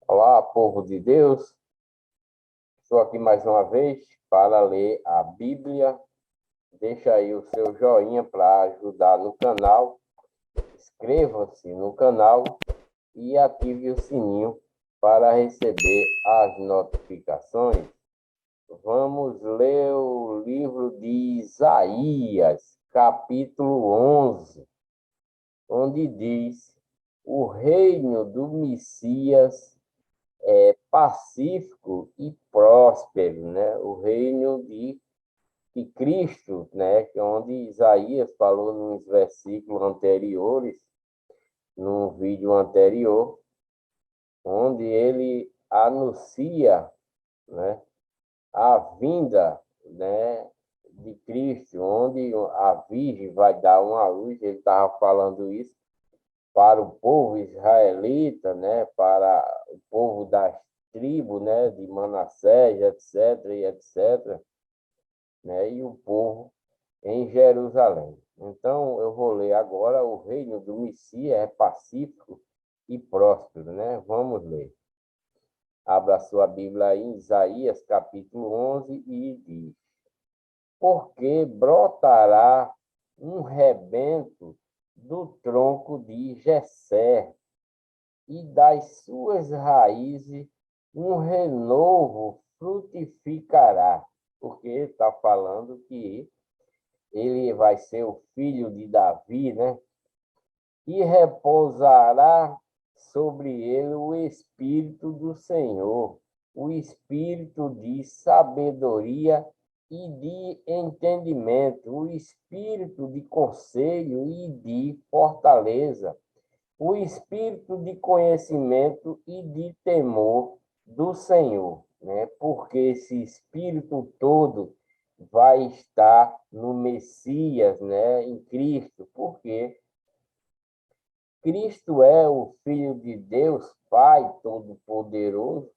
Olá, povo de Deus. Estou aqui mais uma vez para ler a Bíblia. Deixa aí o seu joinha para ajudar no canal. Inscreva-se no canal e ative o sininho para receber as notificações. Vamos ler o livro de Isaías, capítulo 11, onde diz: o reino do Messias pacífico e próspero, né? O reino de Cristo, né? Que é onde Isaías falou nos versículos anteriores, num vídeo anterior, onde ele anuncia, né? A vinda, né? De Cristo, onde a Virgem vai dar uma luz. Ele estava falando isso para o povo israelita, né, para o povo das tribos, né, de Manassés, etc, e etc, né, e o povo em Jerusalém. Então, eu vou ler agora: o reino do Messias é pacífico e próspero, né? Vamos ler. Abra sua Bíblia aí em Isaías, capítulo 11, e diz: porque brotará um rebento do tronco de Jessé, e das suas raízes um renovo frutificará. Porque está falando que ele vai ser o filho de Davi, né? E repousará sobre ele o Espírito do Senhor, o Espírito de sabedoria e de entendimento, o Espírito de conselho e de fortaleza, o espírito de conhecimento e de temor do Senhor, né? Porque esse espírito todo vai estar no Messias, né? Em Cristo, porque Cristo é o Filho de Deus, Pai Todo-Poderoso,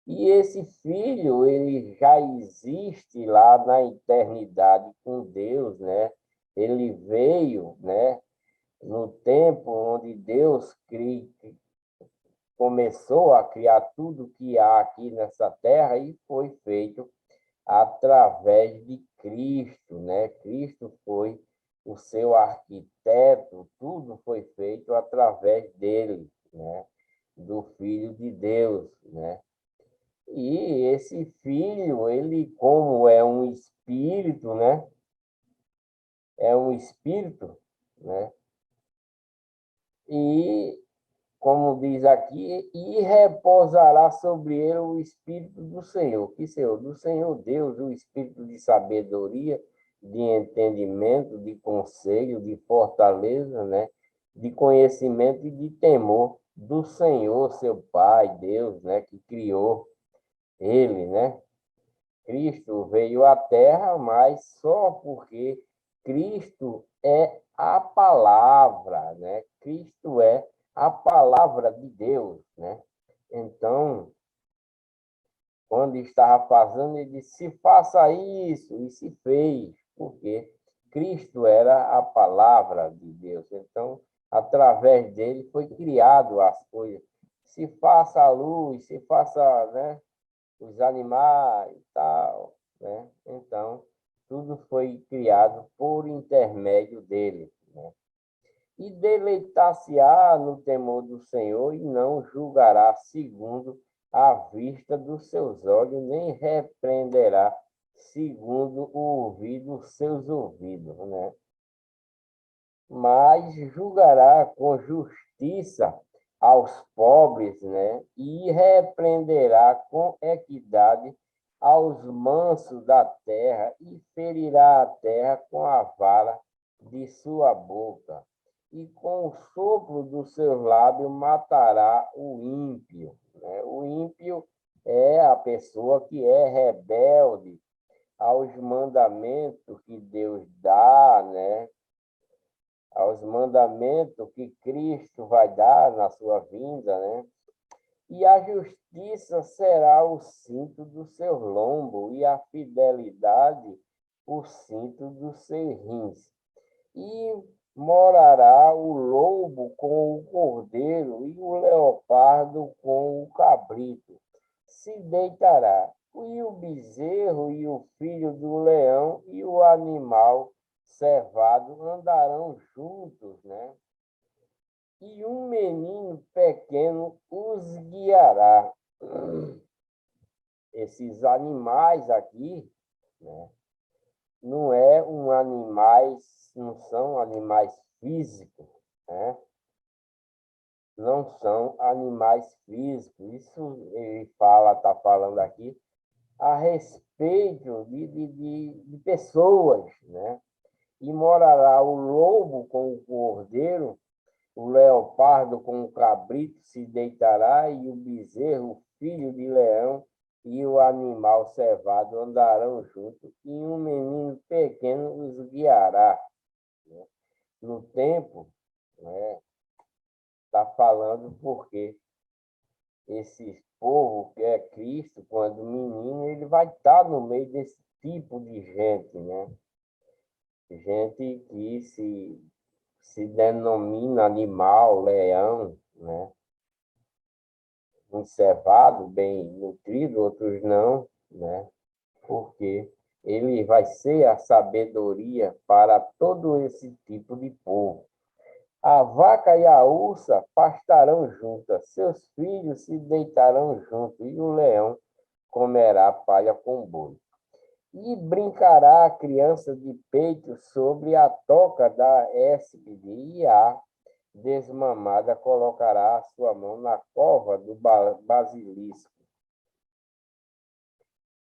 e esse Filho, ele já existe lá na eternidade com Deus, né? Ele veio, né? No tempo onde Deus começou a criar tudo que há aqui nessa terra, e foi feito através de Cristo, né? Cristo foi o seu arquiteto, tudo foi feito através dele, né? Do Filho de Deus, né? E esse Filho, ele, como é um espírito, né? É um espírito, né? E como diz aqui, e repousará sobre ele o Espírito do Senhor. Que Senhor? Do Senhor Deus, o Espírito de sabedoria, de entendimento, de conselho, de fortaleza, né? De conhecimento e de temor do Senhor, seu Pai, Deus, né? Que criou ele, né? Cristo veio à Terra, mas só porque Cristo é a palavra, né? Cristo é a palavra de Deus, né? Então, quando estava fazendo, ele disse: se faça isso, e se fez, porque Cristo era a palavra de Deus. Então, através dele foi criado as coisas. Se faça a luz, se faça, né? Os animais e tal, né? Então, tudo foi criado por intermédio dele, né? E deleitar-se-á no temor do Senhor, e não julgará segundo a vista dos seus olhos, nem repreenderá segundo o ouvido dos seus ouvidos, né? Mas julgará com justiça aos pobres, né? E repreenderá com equidade aos mansos da terra, e ferirá a terra com a vara de sua boca, e com o sopro do seu lábio matará o ímpio, né? O ímpio é a pessoa que é rebelde aos mandamentos que Deus dá, né? Aos mandamentos que Cristo vai dar na sua vinda, né? E a justiça será o cinto do seu lombo, e a fidelidade o cinto dos seus rins. E morará o lobo com o cordeiro, e o leopardo com o cabrito. cabrito se deitará, e o bezerro e o filho do leão e o animal cevado andarão juntos, né? E um menino pequeno os guiará. Esses animais aqui, né, não são animais físicos, né? Não são animais físicos. Isso ele está falando aqui a respeito de pessoas, né? E morará o lobo com o cordeiro, o leopardo com o cabrito se deitará, e o bezerro, filho de leão, e o animal cevado andarão juntos, e um menino pequeno os guiará. Né? No tempo, né, está falando porque esse povo que é Cristo, quando menino, ele vai estar no meio desse tipo de gente, né? Gente que se denomina animal, leão, né? Um cevado, bem nutrido, outros não, né? Porque ele vai ser a sabedoria para todo esse tipo de povo. A vaca e a ursa pastarão juntas, seus filhos se deitarão juntos, e o leão comerá palha com boi. E brincará a criança de peito sobre a toca da éspide, e a desmamada colocará a sua mão na cova do basilisco.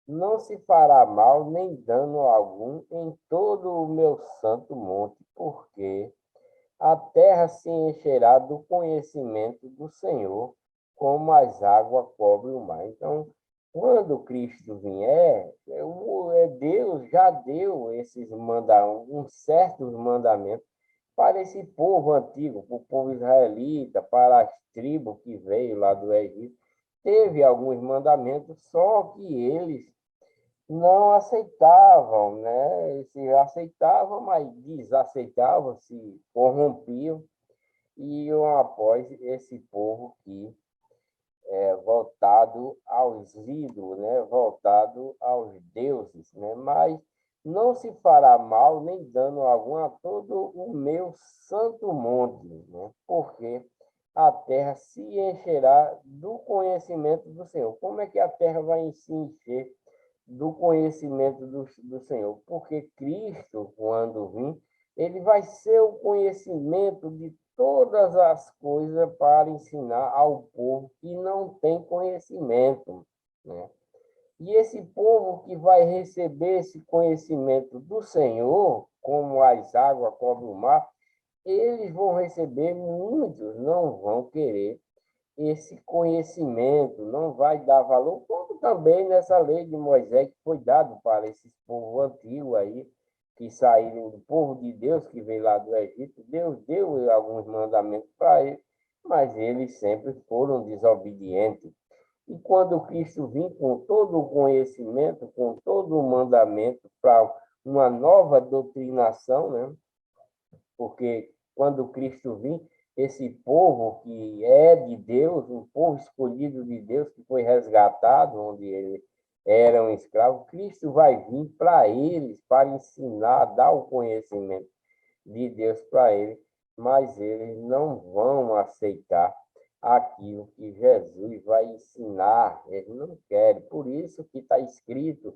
Não se fará mal nem dano algum em todo o meu santo monte, porque a terra se encherá do conhecimento do Senhor, como as águas cobrem o mar. Então, quando Cristo vier, Deus já deu uns certos mandamentos para esse povo antigo, para o povo israelita, para as tribos que veio lá do Egito. Teve alguns mandamentos, só que eles não aceitavam, né? Se aceitavam, mas desaceitavam, se corrompiam e iam após esse povo que é voltado aos ídolos, né? Voltado aos deuses, né? Mas não se fará mal nem dano algum a todo o meu santo monte, né? Porque a terra se encherá do conhecimento do Senhor. Como é que a terra vai se encher do conhecimento do Senhor? Porque Cristo, quando vir, ele vai ser o conhecimento de todas as coisas para ensinar ao povo que não tem conhecimento, né? E esse povo que vai receber esse conhecimento do Senhor, como as águas cobrem o mar, eles vão receber, muitos não vão querer esse conhecimento, não vai dar valor, como também nessa lei de Moisés que foi dado para esse povo antigo aí, que saíram do povo de Deus, que veio lá do Egito. Deus deu alguns mandamentos para eles, mas eles sempre foram desobedientes. E quando Cristo vir com todo o conhecimento, com todo o mandamento para uma nova doutrinação, né? Porque quando Cristo vir, esse povo que é de Deus, um povo escolhido de Deus, que foi resgatado, onde eles eram escravos, Cristo vai vir para eles, para ensinar, dar o conhecimento de Deus para eles, mas eles não vão aceitar aquilo que Jesus vai ensinar, eles não querem. Por isso que está escrito,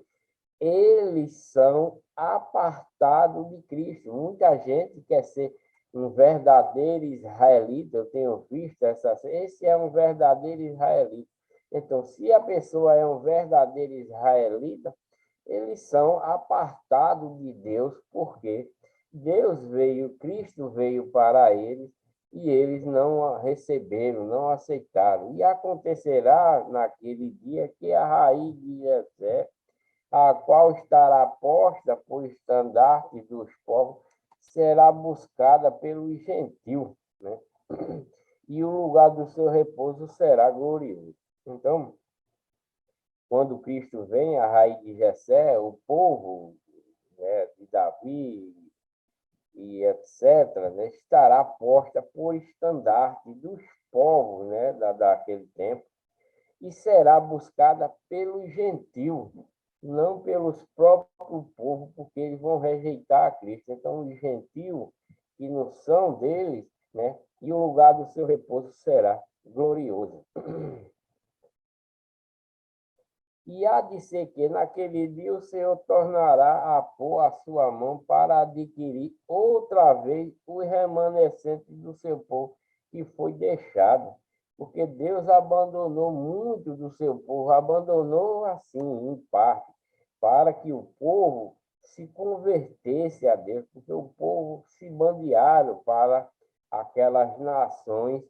eles são apartados de Cristo. Muita gente quer ser um verdadeiro israelita, eu tenho visto esse é um verdadeiro israelita. Então, se a pessoa é um verdadeiro israelita, eles são apartados de Deus, porque Deus veio, Cristo veio para eles, e eles não receberam, não aceitaram. E acontecerá naquele dia que a raiz de Jessé, a qual estará posta por estandarte dos povos, será buscada pelos gentios, né? E o lugar do seu repouso será glorioso. Então, quando Cristo vem, a raiz de Jessé, o povo, né, de Davi e etc., né, estará posta por estandarte dos povos, né, daquele tempo, e será buscada pelos gentios, não pelos próprios povos, porque eles vão rejeitar a Cristo. Então, os gentios, que não são deles, né? E o lugar do seu repouso será glorioso. E há de ser que naquele dia o Senhor tornará a pôr a sua mão para adquirir outra vez os remanescentes do seu povo que foi deixado. Porque Deus abandonou muito do seu povo, abandonou assim, em parte, para que o povo se convertesse a Deus, porque o povo se bandearam para aquelas nações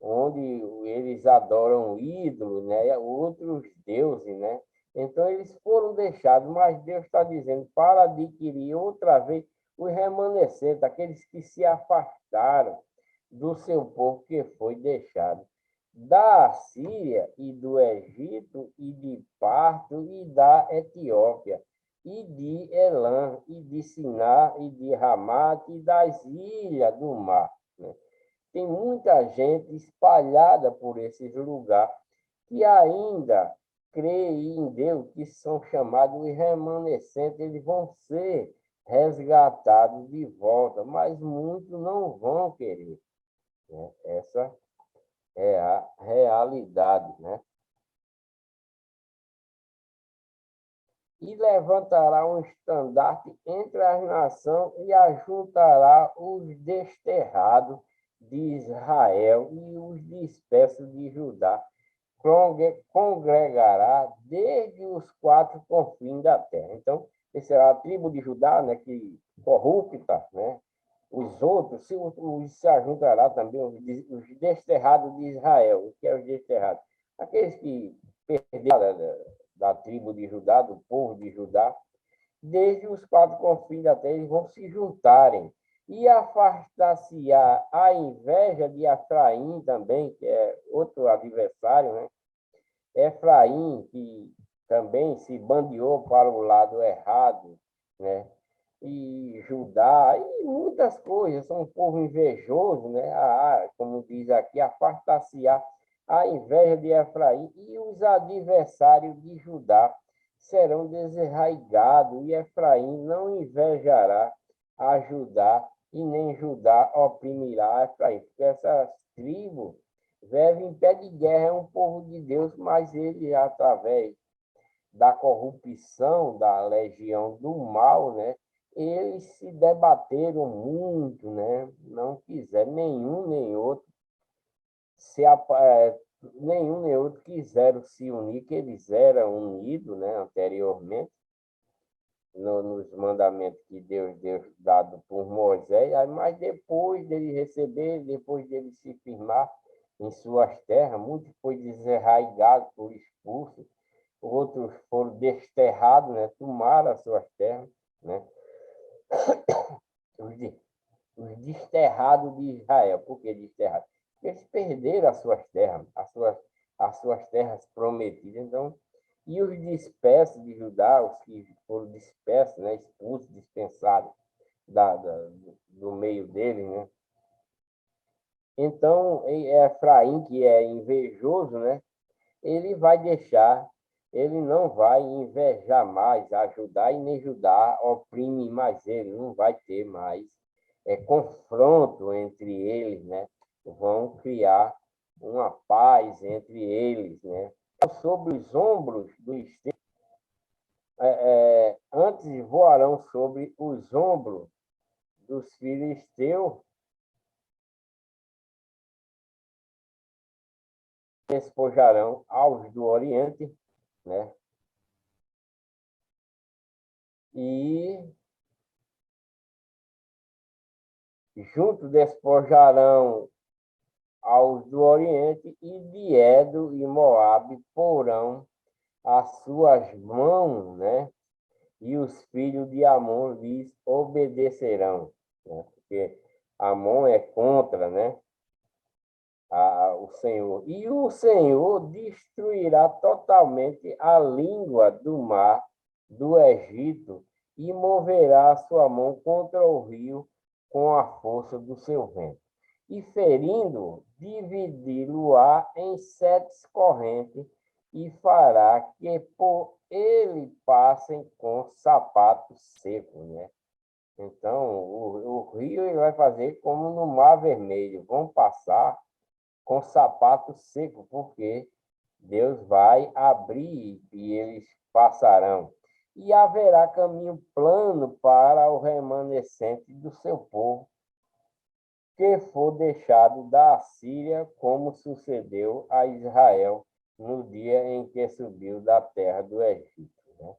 onde eles adoram ídolos, né, outros deuses, né? Então eles foram deixados, mas Deus está dizendo para adquirir outra vez os remanescentes, aqueles que se afastaram do seu povo que foi deixado da Síria e do Egito e de Parto e da Etiópia e de Elã e de Siná e de Ramate e das ilhas do mar, né? Tem muita gente espalhada por esses lugares que ainda crê em Deus, que são chamados de remanescentes, eles vão ser resgatados de volta, mas muitos não vão querer, né? Essa é a realidade, né? E levantará um estandarte entre as nações e ajuntará os desterrados de Israel e os dispersos de Judá. Congregará desde os quatro confins da terra. Então, essa é a tribo de Judá, né, que corrupta, né? Os outros se ajuntará também os desterrados de Israel. O que é os desterrados? Aqueles que perderam da tribo de Judá, do povo de Judá, desde os quatro confins da terra, eles vão se juntarem. E afastar-se-á a inveja de Efraim também, que é outro adversário, né? Efraim, que também se bandeou para o lado errado, né? E Judá, e muitas coisas, são um povo invejoso, né? Como diz aqui, afastar-se-á a inveja de Efraim e os adversários de Judá serão desarraigados, e Efraim não invejará a Judá, e nem Judá oprimirá a Efraim, porque essas tribos vivem em pé de guerra, é um povo de Deus, mas ele, através da corrupção da legião do mal, né? Eles se debateram muito, né? Não quiseram nenhum nem outro se nenhum nem outro quiseram se unir, que eles eram unidos, né? Anteriormente nos mandamentos que Deus deu dado por Moisés, mas depois dele receber, depois dele se firmar em suas terras, muitos foi desarraigado, por expulso, outros foram desterrados, né? Tomaram as suas terras, né? Os, de, os desterrados de Israel. Por que desterrados? Porque eles perderam as suas terras, as suas terras prometidas. Então, e os dispersos de Judá, os que foram dispersos, né? Expulsos, dispensados do meio dele, né? Então, Efraim, que é invejoso, né? Ele vai deixar, ele não vai invejar mais a Judá, e nem Judá oprime mais ele, não vai ter mais confronto entre eles, né? Vão criar uma paz entre eles, né? Sobre os ombros do Esteu, antes voarão sobre os ombros dos filisteus, despojarão aos do Oriente, né? E junto despojarão aos do Oriente, e de Edo e Moabe porão as suas mãos, né? E os filhos de Amon lhes obedecerão, né? Porque Amon é contra, né? O Senhor. E o Senhor destruirá totalmente a língua do mar do Egito e moverá a sua mão contra o rio com a força do seu vento. E ferindo, dividi-lo-á em 7 correntes, e fará que por ele passem com sapato seco, né? Então, o rio ele vai fazer como no Mar Vermelho, vão passar com sapato seco, porque Deus vai abrir e eles passarão. E haverá caminho plano para o remanescente do seu povo, que for deixado da Assíria, como sucedeu a Israel no dia em que subiu da terra do Egito. Né?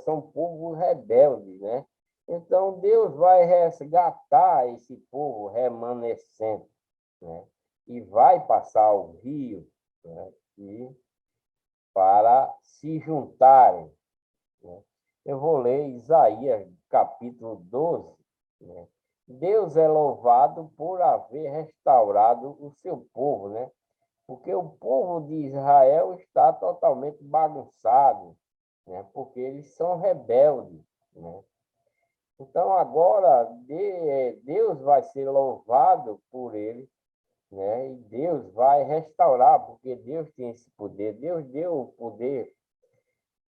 São povos rebeldes, né? Então, Deus vai resgatar esse povo remanescente, né? E vai passar o rio, né? E para se juntarem, né? Eu vou ler Isaías, capítulo 12, né? Deus é louvado por haver restaurado o seu povo, né? Porque o povo de Israel está totalmente bagunçado, né? Porque eles são rebeldes, né? Então agora Deus vai ser louvado por ele, né? E Deus vai restaurar, porque Deus tem esse poder. Deus deu o poder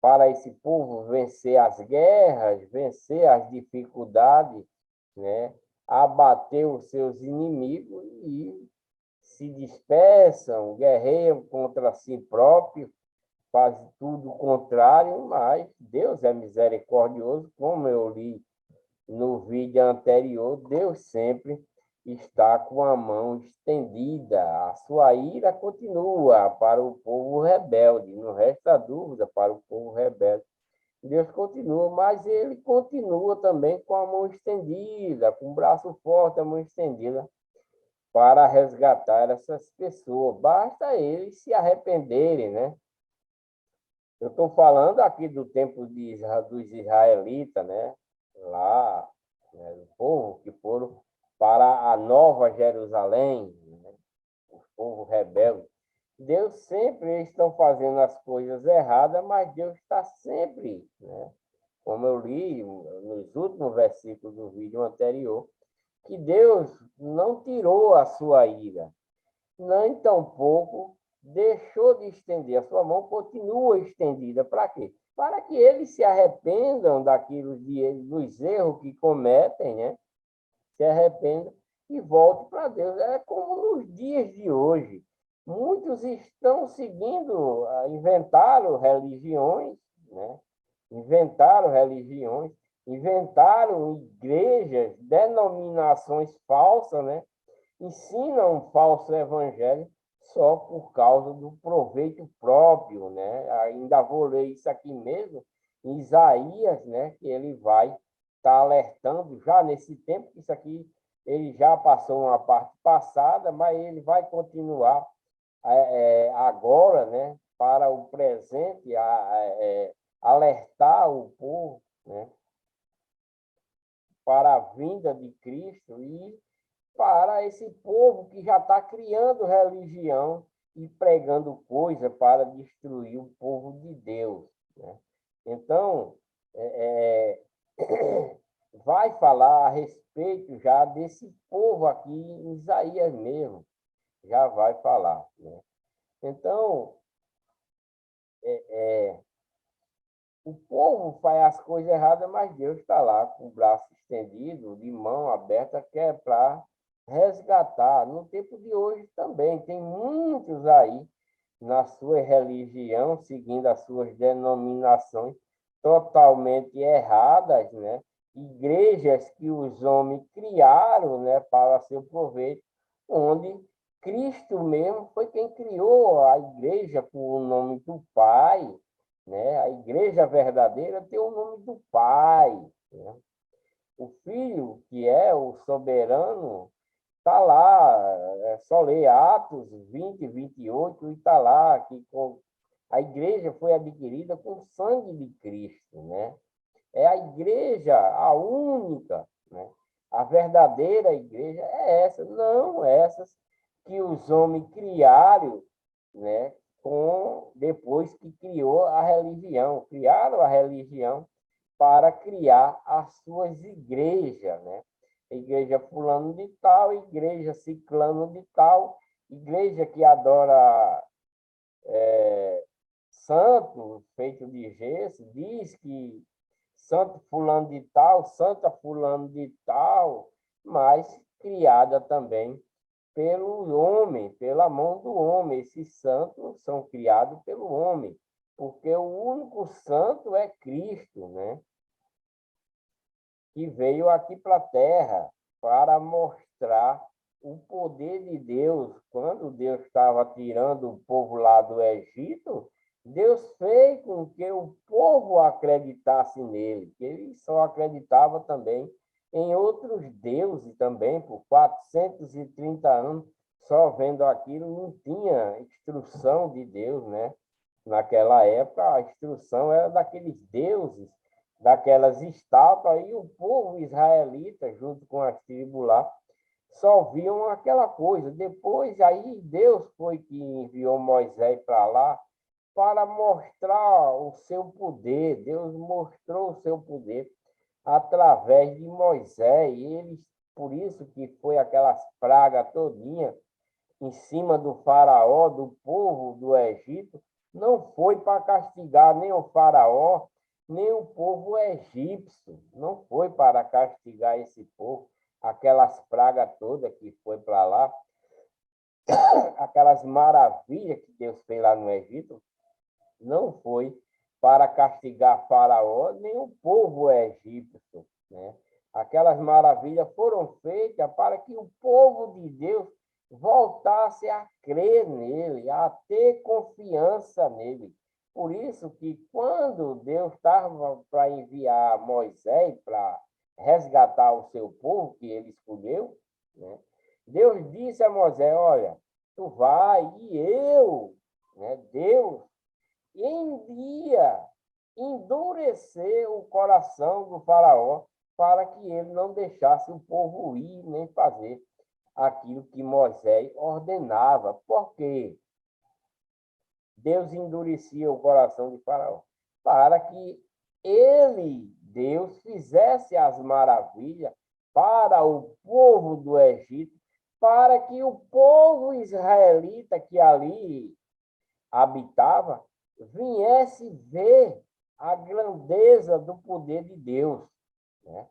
para esse povo vencer as guerras, vencer as dificuldades, né? Abater os seus inimigos e se dispersam, guerreiam contra si próprios, fazem tudo o contrário, mas Deus é misericordioso, como eu li no vídeo anterior, Deus sempre está com a mão estendida. A sua ira continua para o povo rebelde, não resta dúvida para o povo rebelde. Deus continua, mas ele continua também com a mão estendida, com o braço forte, a mão estendida, para resgatar essas pessoas. Basta eles se arrependerem, né? Eu estou falando aqui do tempo dos israelitas, né? Lá, né? O povo que foram para a Nova Jerusalém, né? O povo rebelde. Deus sempre eles estão fazendo as coisas erradas, mas Deus está sempre, né? Como eu li nos últimos versículos do vídeo anterior, que Deus não tirou a sua ira, nem tampouco deixou de estender. A sua mão continua estendida. Para quê? Para que eles se arrependam dos erros que cometem, né? Se arrependam e voltem para Deus. É como nos dias de hoje. Muitos estão seguindo, inventaram religiões, né? Inventaram religiões, inventaram igrejas, denominações falsas, né? Ensinam um falso evangelho só por causa do proveito próprio, né? Ainda vou ler isso aqui mesmo, em Isaías, né? Que ele vai estar alertando já nesse tempo, que isso aqui ele já passou uma parte passada, mas ele vai continuar agora, né? Para o presente, alertar o povo, né? Para a vinda de Cristo e para esse povo que já está criando religião e pregando coisa para destruir o povo de Deus, né? Então, vai falar a respeito já desse povo aqui em Isaías mesmo, já vai falar, né? Então, o povo faz as coisas erradas, mas Deus está lá com o braço estendido, de mão aberta, que é para resgatar. No tempo de hoje também, tem muitos aí na sua religião, seguindo as suas denominações totalmente erradas, né? Igrejas que os homens criaram, né, para seu proveito, onde Cristo mesmo foi quem criou a igreja com o nome do Pai, né? A igreja verdadeira tem o nome do Pai, né? O Filho, que é o soberano, está lá, é só ler Atos 20, 28, e está lá, que a igreja foi adquirida com o sangue de Cristo, né? É a igreja, a única, né? A verdadeira igreja é essa, não essas que os homens criaram, né? Depois que criou a religião, criaram a religião para criar as suas igrejas, né? Igreja fulano de tal, igreja ciclano de tal, igreja que adora santo feito de gesso, diz que santo fulano de tal, santa fulano de tal, mas criada também pelo homem, pela mão do homem. Esses santos são criados pelo homem, porque o único santo é Cristo, né? Que veio aqui para a Terra para mostrar o poder de Deus. Quando Deus estava tirando o povo lá do Egito, Deus fez com que o povo acreditasse nele, que ele só acreditava também em outros deuses também, por 430 anos, só vendo aquilo, não tinha instrução de Deus, né? Naquela época, a instrução era daqueles deuses, daquelas estátuas, e o povo israelita, junto com as tribos lá, só viam aquela coisa. Depois, aí, Deus foi que enviou Moisés para lá para mostrar o seu poder. Deus mostrou o seu poder através de Moisés. E eles, por isso que foi aquelas pragas todinha em cima do faraó, do povo do Egito, não foi para castigar nem o faraó, nem o povo egípcio. Não foi para castigar esse povo, aquelas pragas todas que foi para lá, aquelas maravilhas que Deus fez lá no Egito, não foi para castigar faraó, nem o povo egípcio, né? Aquelas maravilhas foram feitas para que o povo de Deus voltasse a crer nele, a ter confiança nele. Por isso que quando Deus estava para enviar Moisés para resgatar o seu povo, que ele escolheu, né? Deus disse a Moisés, olha, tu vai e eu, né? Deus envia endurecer o coração do faraó para que ele não deixasse o povo ir nem fazer aquilo que Moisés ordenava. Por quê? Deus endurecia o coração de Faraó para que ele, Deus, fizesse as maravilhas para o povo do Egito, para que o povo israelita que ali habitava viesse ver a grandeza do poder de Deus, né?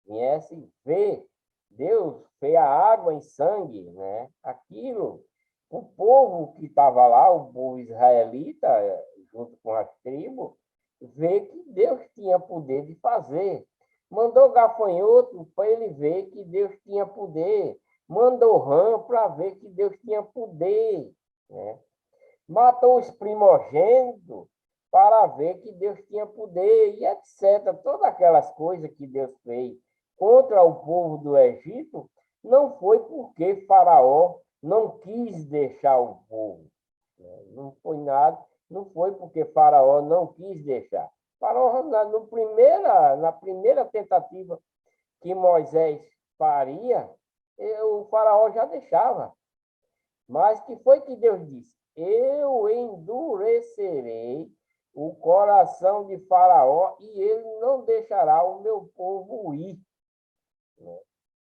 Viesse ver. Deus fez a água em sangue, né? Aquilo, o povo que estava lá, o povo israelita, junto com as tribos, vê que Deus tinha poder de fazer. Mandou gafanhoto para ele ver que Deus tinha poder. Mandou rã para ver que Deus tinha poder, né? Matou os primogênitos para ver que Deus tinha poder, e etc. Todas aquelas coisas que Deus fez contra o povo do Egito, não foi porque Faraó não quis deixar o povo. Não foi nada, não foi porque Faraó não quis deixar. Faraó, na primeira tentativa que Moisés faria, o Faraó já deixava. Mas que foi que Deus disse? Eu endurecerei o coração de Faraó e ele não deixará o meu povo ir.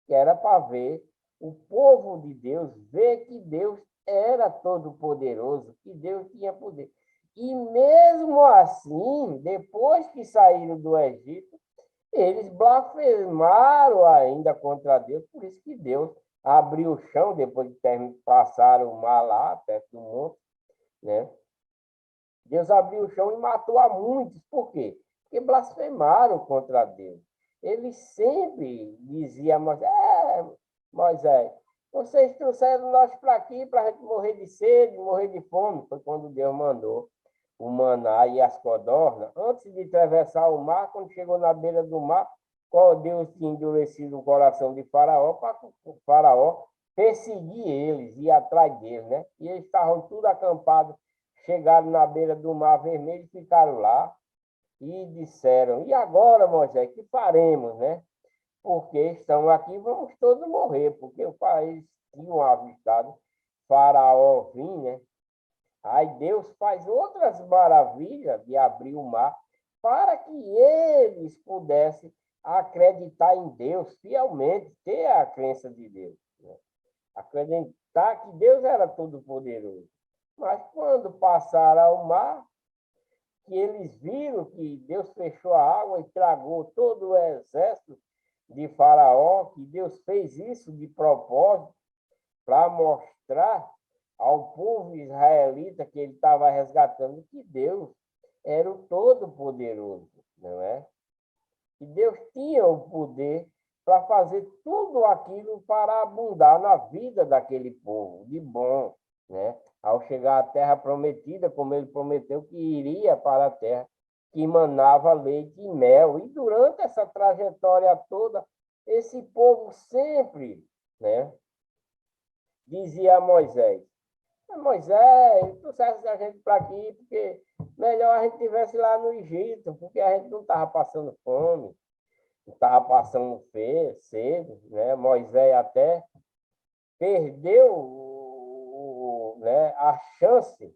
Que era para ver o povo de Deus, ver que Deus era todo-poderoso, que Deus tinha poder. E mesmo assim, depois que saíram do Egito, eles blasfemaram ainda contra Deus, por isso que Deus abriu o chão, depois de passar o mar lá, perto do monte, né? Deus abriu o chão e matou a muitos. Por quê? Porque blasfemaram contra Deus. Ele sempre dizia a Moisés, Moisés, vocês trouxeram nós para aqui para a gente morrer de sede, morrer de fome. Foi quando Deus mandou o maná e as codornas. Antes de atravessar o mar, quando chegou na beira do mar, Deus tinha endurecido o coração de Faraó para o Faraó perseguir eles, ir atrás deles, né? E eles estavam tudo acampados, chegaram na beira do Mar Vermelho, ficaram lá e disseram, e agora, Moisés, que faremos, né? Porque estamos aqui, vamos todos morrer, porque o país tinha avistado Faraó vir, né? Aí Deus faz outras maravilhas de abrir o mar para que eles pudessem acreditar em Deus fielmente, ter a crença de Deus, né? Acreditar que Deus era todo-poderoso. Mas quando passaram ao mar, que eles viram que Deus fechou a água e tragou todo o exército de Faraó, que Deus fez isso de propósito para mostrar ao povo israelita que ele estava resgatando que Deus era o Todo-Poderoso, não é? Que Deus tinha o poder para fazer tudo aquilo para abundar na vida daquele povo, de bom, né? Ao chegar à terra prometida, como ele prometeu que iria para a terra que manava leite e mel. E durante essa trajetória toda, esse povo sempre, né, dizia a Moisés: Moisés, tu trouxesse a gente para aqui, porque melhor a gente estivesse lá no Egito, porque a gente não estava passando fome, não estava passando sede, né? Moisés até perdeu, né, a chance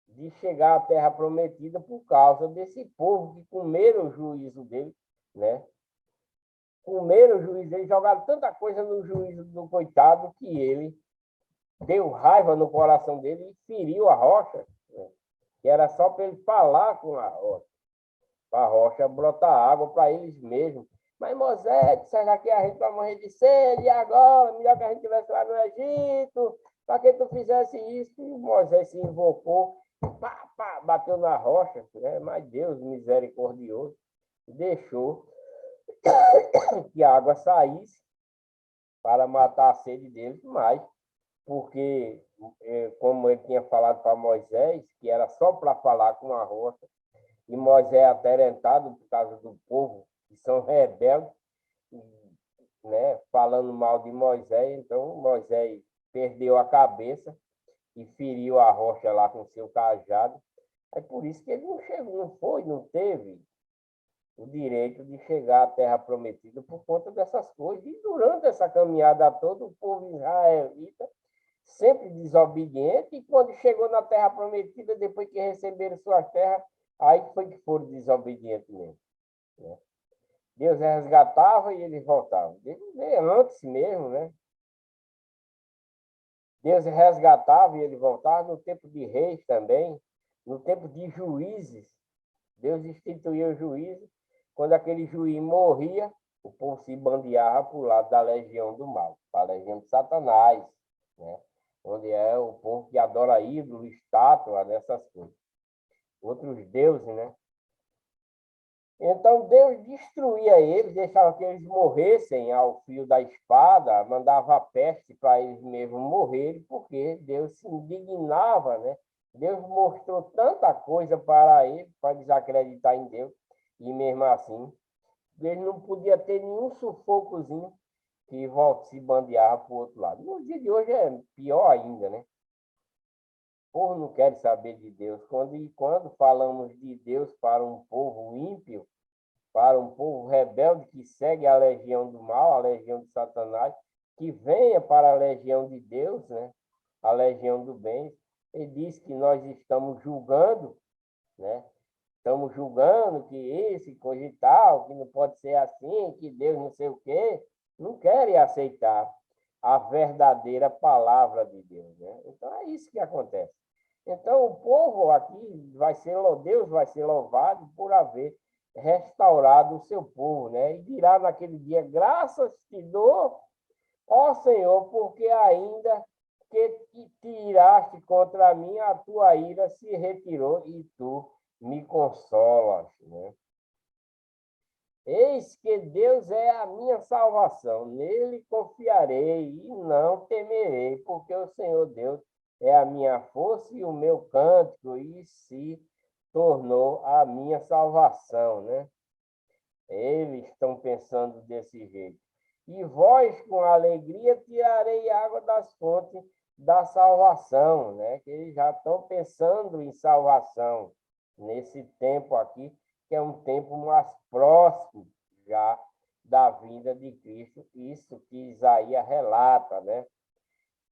de chegar à terra prometida por causa desse povo que comeram o juízo dele, né? Comeram o juízo dele, jogaram tanta coisa no juízo do coitado que ele deu raiva no coração dele e feriu a rocha, né? Que era só para ele falar com a rocha, para a rocha brotar água para eles mesmos. Mas Moisés, será que a gente vai morrer de sede e agora? Melhor que a gente estivesse lá no Egito, para que tu fizesse isso? E Moisés se invocou, pá, pá, bateu na rocha, né? Mas Deus, misericordioso, deixou que a água saísse para matar a sede deles, mas porque, como ele tinha falado para Moisés, que era só para falar com a rocha, e Moisés é atarentado por causa do povo, que são rebeldes, né, falando mal de Moisés, então Moisés perdeu a cabeça e feriu a rocha lá com seu cajado. É por isso que ele não chegou, não teve o direito de chegar à terra prometida por conta dessas coisas. E durante essa caminhada toda, o povo israelita sempre desobediente, e quando chegou na terra prometida, depois que receberam suas terras, aí foi que foram desobedientes mesmo, né? Deus resgatava e eles voltavam. Antes mesmo, né? Deus resgatava e ele voltava no tempo de reis também, no tempo de juízes. Deus instituiu o juízo. Quando aquele juiz morria, o povo se bandeava para o lado da legião do mal, para a legião de Satanás, né? Onde é o povo que adora ídolo, estátua, dessas coisas. Outros deuses, né? Então Deus destruía eles, deixava que eles morressem ao fio da espada, mandava a peste para eles mesmos morrerem, porque Deus se indignava, né? Deus mostrou tanta coisa para eles, para desacreditar em Deus, e mesmo assim, eles não podia ter nenhum sufocozinho que se bandeava para o outro lado. No dia de hoje é pior ainda, né? O povo não quer saber de Deus. Quando falamos de Deus para um povo ímpio, para um povo rebelde que segue a legião do mal, a legião de Satanás, que venha para a legião de Deus, né? A legião do bem. Ele diz que nós estamos julgando, né? Estamos julgando que esse coisa e tal, que não pode ser assim, que Deus não sei o quê. Não querem aceitar a verdadeira palavra de Deus, né? Então é isso que acontece. Então o povo aqui Deus vai ser louvado por haver restaurado o seu povo, né? E dirá naquele dia: graças te dou, ó Senhor, porque ainda que te iraste contra mim, a tua ira se retirou e tu me consolas, né? Eis que Deus é a minha salvação, nele confiarei e não temerei, porque o Senhor Deus é a minha força e o meu cântico, e se tornou a minha salvação, né? Eles estão pensando desse jeito. E vós, com alegria, tirarei água das fontes da salvação, né? Que eles já estão pensando em salvação nesse tempo aqui, que é um tempo mais próximo já da vinda de Cristo, isso que Isaías relata, né?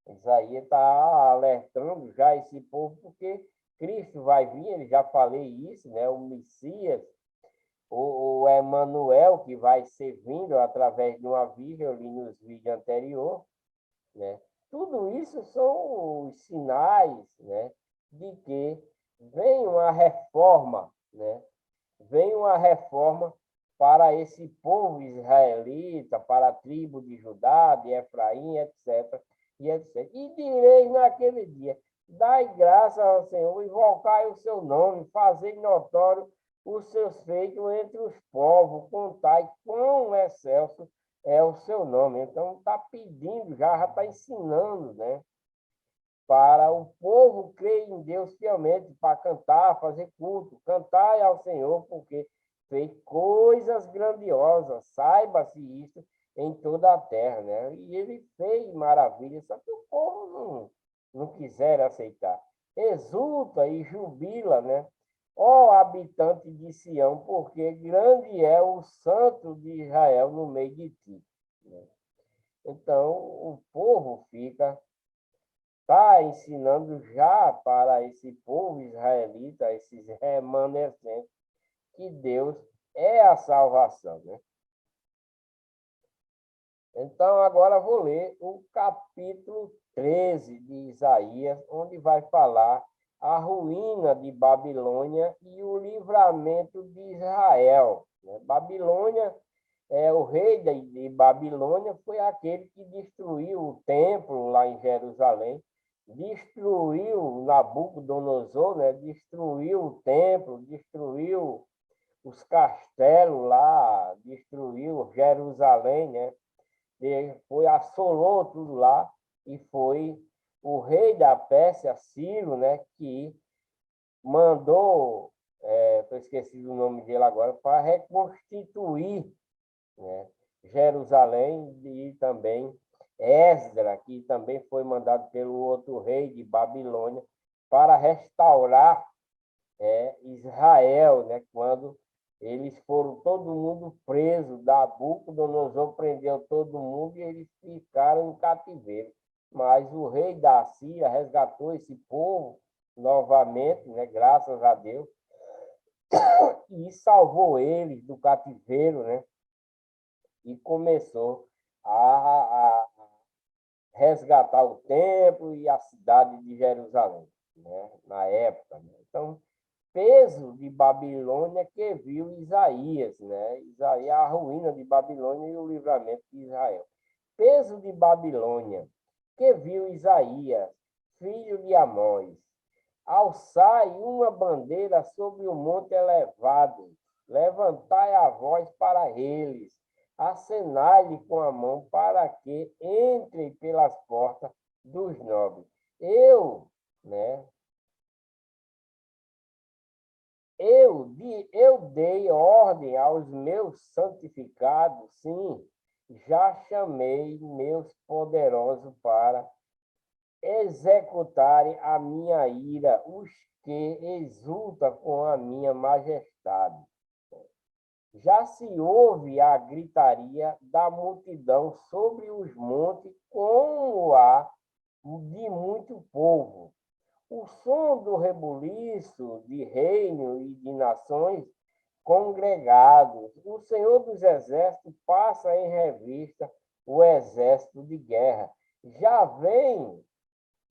Isaías está alertando já esse povo, porque Cristo vai vir, ele já falei isso, né? O Messias, o Emanuel, que vai ser vindo através de uma virgem, eu li nos vídeos anteriores, né? Tudo isso são os sinais, né, de que vem uma reforma, né? Vem uma reforma para esse povo israelita, para a tribo de Judá, de Efraim, etc. E, etc. E direis naquele dia: dai graça ao Senhor, invocai o seu nome, fazei notório os seus feitos entre os povos, contai quão excelso é o seu nome. Então, está pedindo, já está ensinando, né? Para o povo crer em Deus fielmente, para cantar, fazer culto. Cantai ao Senhor, porque fez coisas grandiosas. Saiba-se isso em toda a terra, né? E ele fez maravilhas, só que o povo não quiser aceitar. Exulta e jubila, né? Ó habitante de Sião, porque grande é o santo de Israel no meio de ti. Então, o povo está ensinando já para esse povo israelita, esses remanescentes, que Deus é a salvação, né? Então, agora vou ler o capítulo 13 de Isaías, onde vai falar a ruína de Babilônia e o livramento de Israel, né? Babilônia, o rei de Babilônia foi aquele que destruiu o templo lá em Jerusalém, destruiu Nabucodonosor, né? Destruiu o templo, destruiu os castelos lá, destruiu Jerusalém, né? Foi, assolou tudo lá, e foi o rei da Pérsia, Ciro, né? Que mandou, estou esquecido o nome dele agora, para reconstituir, né, Jerusalém, e também Esdra, que também foi mandado pelo outro rei de Babilônia para restaurar Israel, né, quando eles foram todo mundo preso, Nabucodonosor prendeu todo mundo e eles ficaram em cativeiro. Mas o rei da Síria resgatou esse povo novamente, né, graças a Deus, e salvou eles do cativeiro, né? E começou a resgatar o templo e a cidade de Jerusalém, né? Na época, né? Então, peso de Babilônia que viu Isaías, né? Isaías, a ruína de Babilônia e o livramento de Israel. Peso de Babilônia que viu Isaías, filho de Amós. Alçai uma bandeira sobre o monte elevado, levantai a voz para eles, acenai-lhe com a mão para que entrem pelas portas dos nobres. Né? Eu dei ordem aos meus santificados, sim, já chamei meus poderosos para executarem a minha ira, os que exultam com a minha majestade. Já se ouve a gritaria da multidão sobre os montes, como há de muito povo. O som do rebuliço de reino e de nações congregados. O Senhor dos Exércitos passa em revista o exército de guerra. Já vem,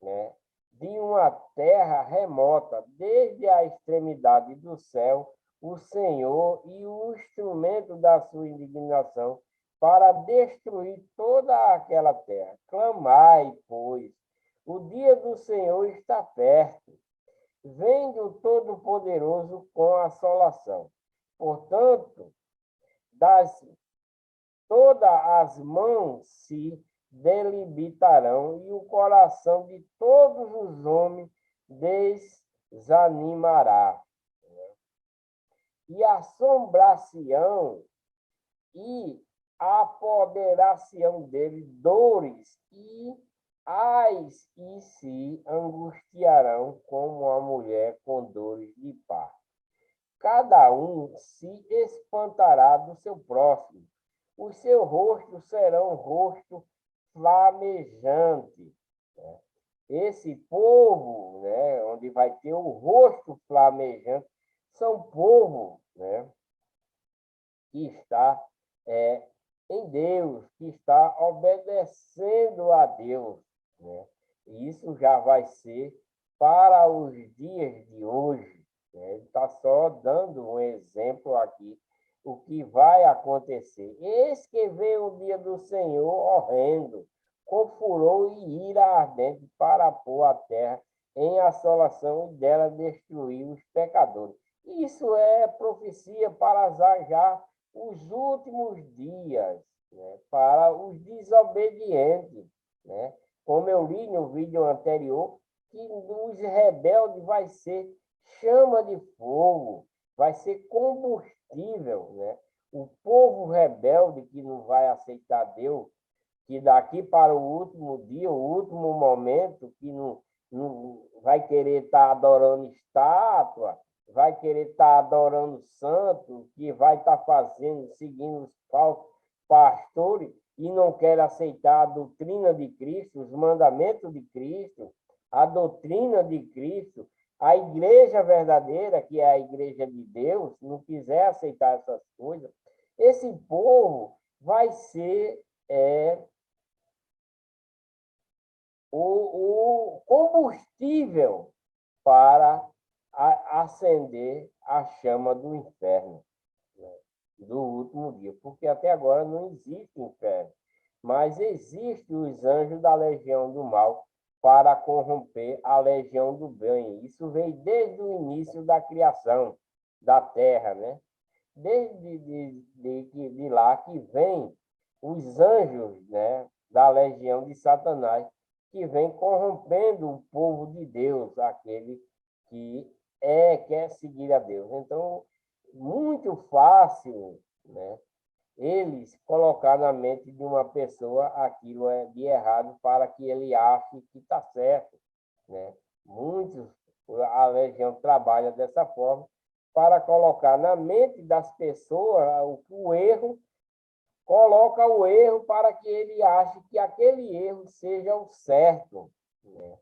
né, de uma terra remota, desde a extremidade do céu, o Senhor e o instrumento da sua indignação para destruir toda aquela terra. Clamai, pois, o dia do Senhor está perto. Vem do Todo-Poderoso com assolação. Portanto, das todas as mãos se debilitarão e o coração de todos os homens desanimará. E assombração e apoderação dele dores e se angustiarão como a mulher com dores de parto. Cada um se espantará do seu próximo. Os seus rostos serão rosto flamejante. Esse povo, né, onde vai ter o rosto flamejante, são povo, né, que está em Deus, que está obedecendo a Deus, né? E isso já vai ser para os dias de hoje, né? Ele está só dando um exemplo aqui, o que vai acontecer. Eis que vem o dia do Senhor horrendo, com furor e ira ardente, para pôr a terra em assolação e dela destruir os pecadores. Isso é profecia para já os últimos dias, né? Para os desobedientes, né? Como eu li no vídeo anterior, que os rebeldes vai ser chama de fogo, vai ser combustível, né? O povo rebelde que não vai aceitar Deus, que daqui para o último dia, o último momento, que não vai querer estar adorando estátua, vai querer estar adorando santo, que vai estar fazendo, seguindo os falsos pastores e não quer aceitar a doutrina de Cristo, os mandamentos de Cristo, a doutrina de Cristo, a igreja verdadeira, que é a igreja de Deus, não quiser aceitar essas coisas, esse povo vai ser o combustível para acender a chama do inferno, né? Do último dia, porque até agora não existe inferno, mas existem os anjos da legião do mal para corromper a legião do bem. Isso veio desde o início da criação da terra, né? Desde de lá que vem os anjos, né, da legião de Satanás, que vem corrompendo o povo de Deus, aquele que quer seguir a Deus. Então, muito fácil, né, eles colocar na mente de uma pessoa aquilo é de errado para que ele ache que está certo, né? Muitos, a legião trabalha dessa forma para colocar na mente das pessoas o erro, coloca o erro para que ele ache que aquele erro seja o certo, né?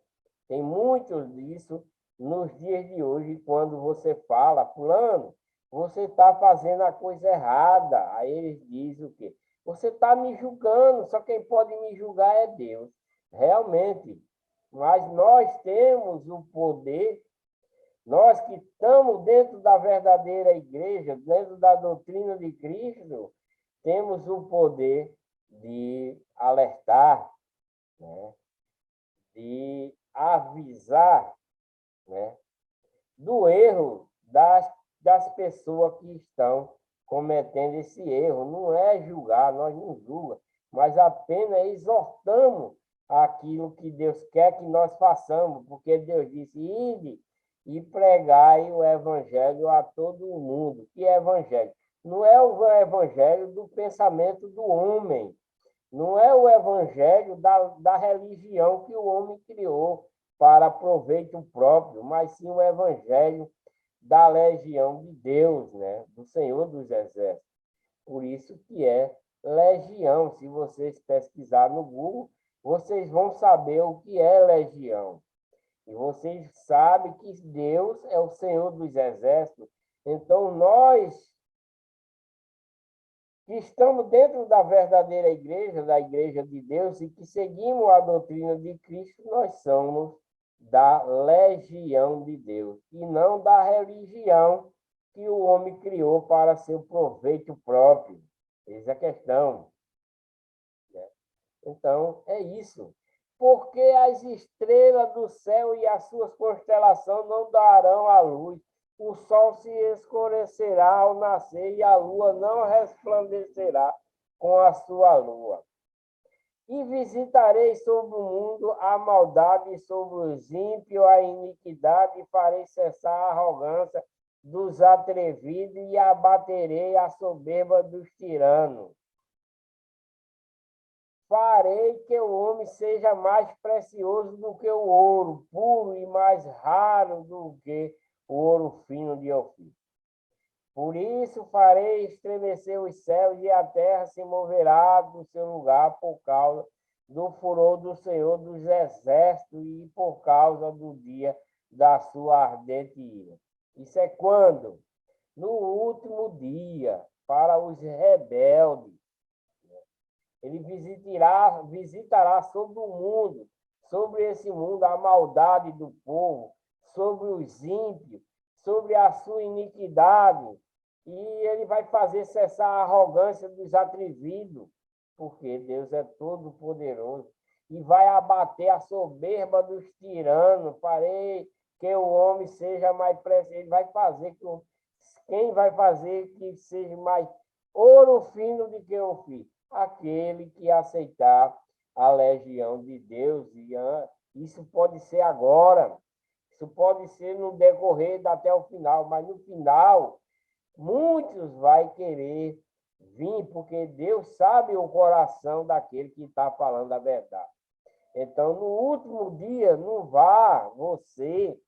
Tem muito disso nos dias de hoje, quando você fala, fulano, você está fazendo a coisa errada. Aí eles dizem o quê? Você está me julgando, só quem pode me julgar é Deus. Realmente, mas nós temos o poder, nós que estamos dentro da verdadeira igreja, dentro da doutrina de Cristo, temos o poder de alertar, né? De avisar, né, do erro das pessoas que estão cometendo esse erro. Não é julgar, nós não julgamos, mas apenas exortamos aquilo que Deus quer que nós façamos, porque Deus disse: ide e pregai o evangelho a todo o mundo. Que é evangelho? Não é o evangelho do pensamento do homem, não é o evangelho da religião que o homem criou para proveito próprio, mas sim o evangelho da legião de Deus, né? Do Senhor dos Exércitos. Por isso que é legião. Se vocês pesquisarem no Google, vocês vão saber o que é legião. E vocês sabem que Deus é o Senhor dos Exércitos. Então, nós que estamos dentro da verdadeira igreja, da igreja de Deus, e que seguimos a doutrina de Cristo, nós somos da legião de Deus, e não da religião que o homem criou para seu proveito próprio. Essa é a questão, né? Então, é isso. Porque as estrelas do céu e as suas constelações não darão a luz, o sol se escurecerá ao nascer e a lua não resplandecerá com a sua lua. E visitarei sobre o mundo a maldade, e sobre os ímpios a iniquidade, e farei cessar a arrogância dos atrevidos e abaterei a soberba dos tiranos. Farei que o homem seja mais precioso do que o ouro puro e mais raro do que o ouro fino de Ofir. Por isso farei estremecer os céus e a terra se moverá do seu lugar por causa do furor do Senhor dos Exércitos e por causa do dia da sua ardente ira. Isso é quando? No último dia, para os rebeldes. Ele visitará sobre o mundo, sobre esse mundo a maldade do povo, sobre os ímpios, sobre a sua iniquidade, e ele vai fazer cessar a arrogância dos atrevidos, porque Deus é todo-poderoso, e vai abater a soberba dos tiranos. Farei que o homem seja mais precioso. Ele vai fazer que quem vai fazer que seja mais ouro fino do que o fio? Aquele que aceitar a legião de Deus. E isso pode ser agora, isso pode ser no decorrer até o final, mas no final muitos vai querer vir, porque Deus sabe o coração daquele que está falando a verdade. Então, no último dia, não vá você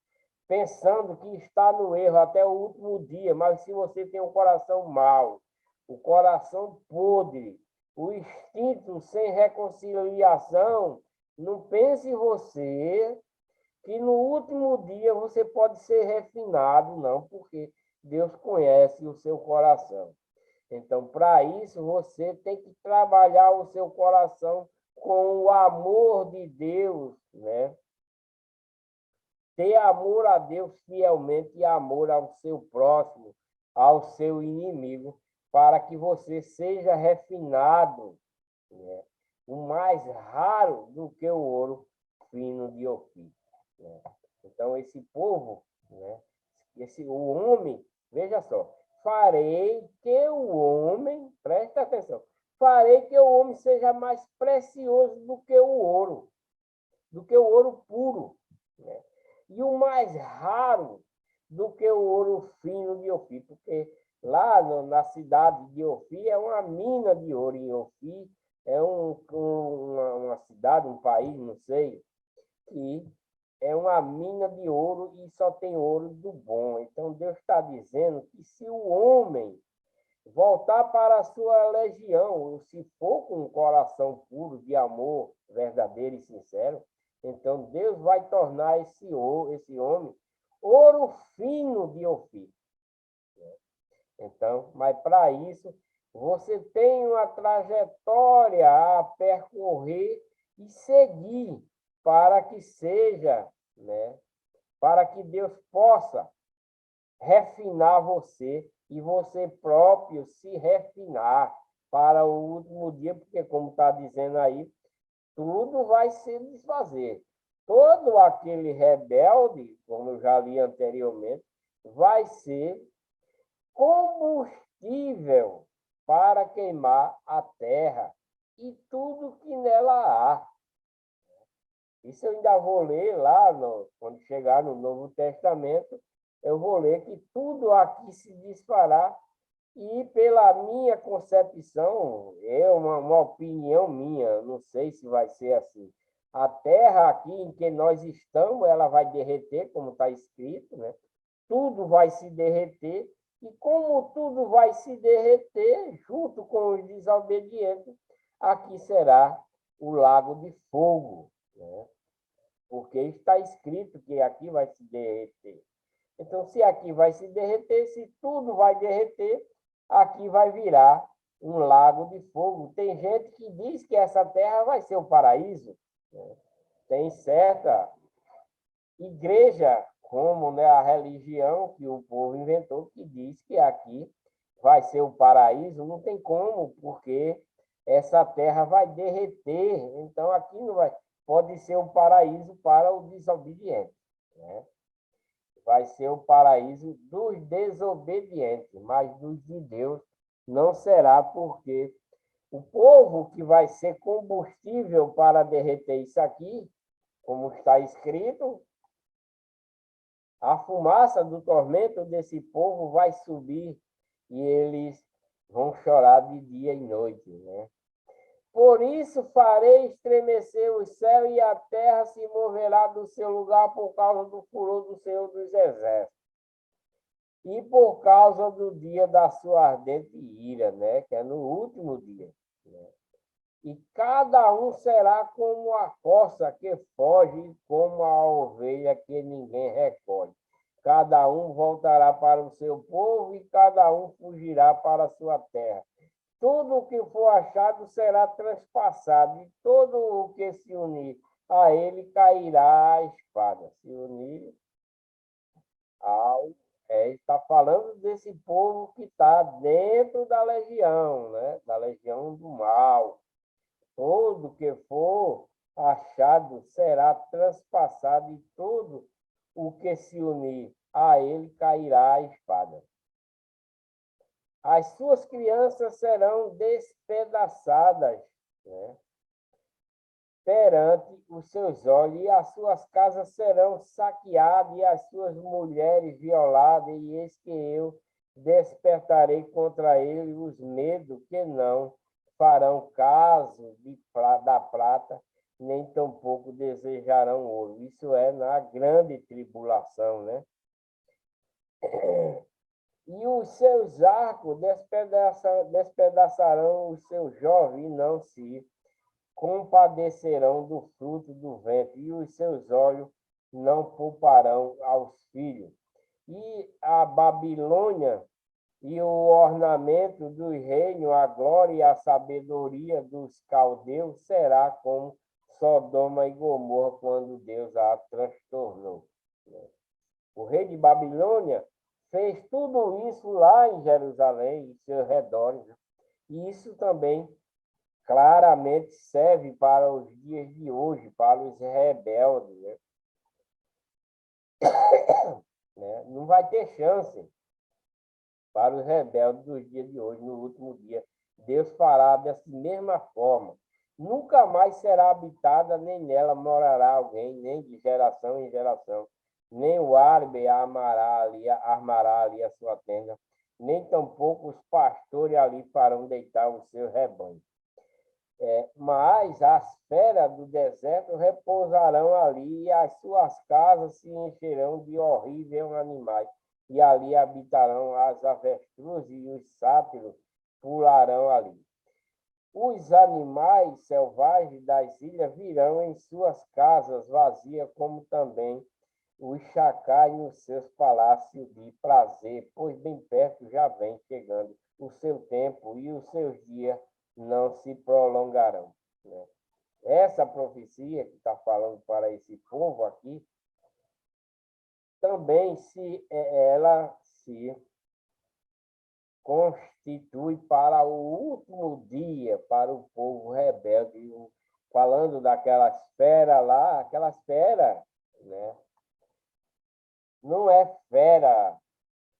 pensando que está no erro até o último dia, mas se você tem um coração mau, o coração podre, o instinto sem reconciliação, não pense em você que no último dia você pode ser refinado, não, porque Deus conhece o seu coração. Então, para isso, você tem que trabalhar o seu coração com o amor de Deus, né? Ter amor a Deus fielmente e amor ao seu próximo, ao seu inimigo, para que você seja refinado, né? O mais raro do que o ouro fino de Ofir, né? Então, esse povo, né? O homem, veja só, farei que o homem, presta atenção, farei que o homem seja mais precioso do que o ouro puro, né? E o mais raro do que o ouro fino de Ofir, porque lá na cidade de Ofir é uma mina de ouro em Ofir, é uma cidade, um país, não sei, que é uma mina de ouro e só tem ouro do bom. Então Deus está dizendo que se o homem voltar para a sua legião, ou se for com um coração puro de amor verdadeiro e sincero, então Deus vai tornar esse homem ouro fino de Ofir. Então, mas para isso, você tem uma trajetória a percorrer e seguir para que seja, né, para que Deus possa refinar você e você próprio se refinar para o último dia, porque, como está dizendo aí, tudo vai se desfazer. Todo aquele rebelde, como eu já li anteriormente, vai ser combustível para queimar a terra e tudo que nela há. Isso eu ainda vou ler lá, quando chegar no Novo Testamento, eu vou ler que tudo aqui se desfará e, pela minha concepção, uma opinião minha, não sei se vai ser assim. A terra aqui em que nós estamos, ela vai derreter, como está escrito, né? Tudo vai se derreter, e como tudo vai se derreter, junto com os desobedientes, aqui será o lago de fogo, né? Porque está escrito que aqui vai se derreter. Então, se aqui vai se derreter, se tudo vai derreter, aqui vai virar um lago de fogo. Tem gente que diz que essa terra vai ser o paraíso, né? Tem certa igreja, como, né, a religião que o povo inventou, que diz que aqui vai ser o paraíso. Não tem como, porque essa terra vai derreter. Então, aqui não vai, pode ser um paraíso para o desobediente, né? Vai ser o paraíso dos desobedientes, mas dos de Deus não será, porque o povo que vai ser combustível para derreter isso aqui, como está escrito, a fumaça do tormento desse povo vai subir e eles vão chorar de dia e noite, né? Por isso farei estremecer o céu e a terra se moverá do seu lugar por causa do furor do Senhor dos Exércitos. E por causa do dia da sua ardente ira, né? Que é no último dia, né? E cada um será como a corça que foge, como a ovelha que ninguém recolhe. Cada um voltará para o seu povo e cada um fugirá para a sua terra. Tudo o que for achado será transpassado, e todo o que se unir a ele cairá a espada. Se unir ao... está falando desse povo que está dentro da legião, né? Da legião do mal. Todo que for achado será transpassado e todo o que se unir a ele cairá a espada. As suas crianças serão despedaçadas, né, perante os seus olhos, e as suas casas serão saqueadas, e as suas mulheres violadas, e eis que eu despertarei contra ele os medos que não farão caso da prata, nem tampouco desejarão ouro. Isso é na grande tribulação, né? E os seus arcos despedaçarão os seus jovens, e não se compadecerão do fruto do ventre, e os seus olhos não pouparão aos filhos. E a Babilônia e o ornamento do reino, a glória e a sabedoria dos caldeus será como Sodoma e Gomorra quando Deus a transtornou. O rei de Babilônia fez tudo isso lá em Jerusalém e seus redores. E isso também claramente serve para os dias de hoje, para os rebeldes. Né? Não vai ter chance para os rebeldes dos dias de hoje, no último dia. Deus fará dessa mesma forma. Nunca mais será habitada, nem nela morará alguém, nem de geração em geração. Nem o árabe armará ali a sua tenda, nem tampouco os pastores ali farão deitar o seu rebanho. Mas as feras do deserto repousarão ali, e as suas casas se encherão de horríveis animais, e ali habitarão as avestruzes, e os sátiros pularão ali. Os animais selvagens das ilhas virão em suas casas vazias, como também os chacais nos seus palácios de prazer, pois bem perto já vem chegando o seu tempo, e os seus dias não se prolongarão. Né? Essa profecia que está falando para esse povo aqui, também ela se constitui para o último dia, para o povo rebelde, falando daquela esfera lá, aquela esfera, né? Não é fera,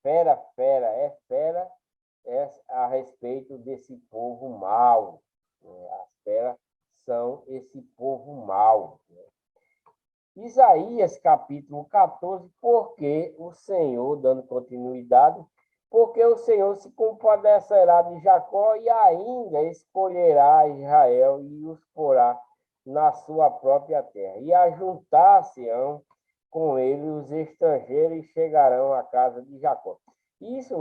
é fera a respeito desse povo mau. Né? As feras são esse povo mau. Né? Isaías, capítulo 14, porque o Senhor, dando continuidade, porque o Senhor se compadecerá de Jacó e ainda escolherá Israel e os porá na sua própria terra. E ajuntar-se-ão com ele os estrangeiros e chegarão à casa de Jacó. Isso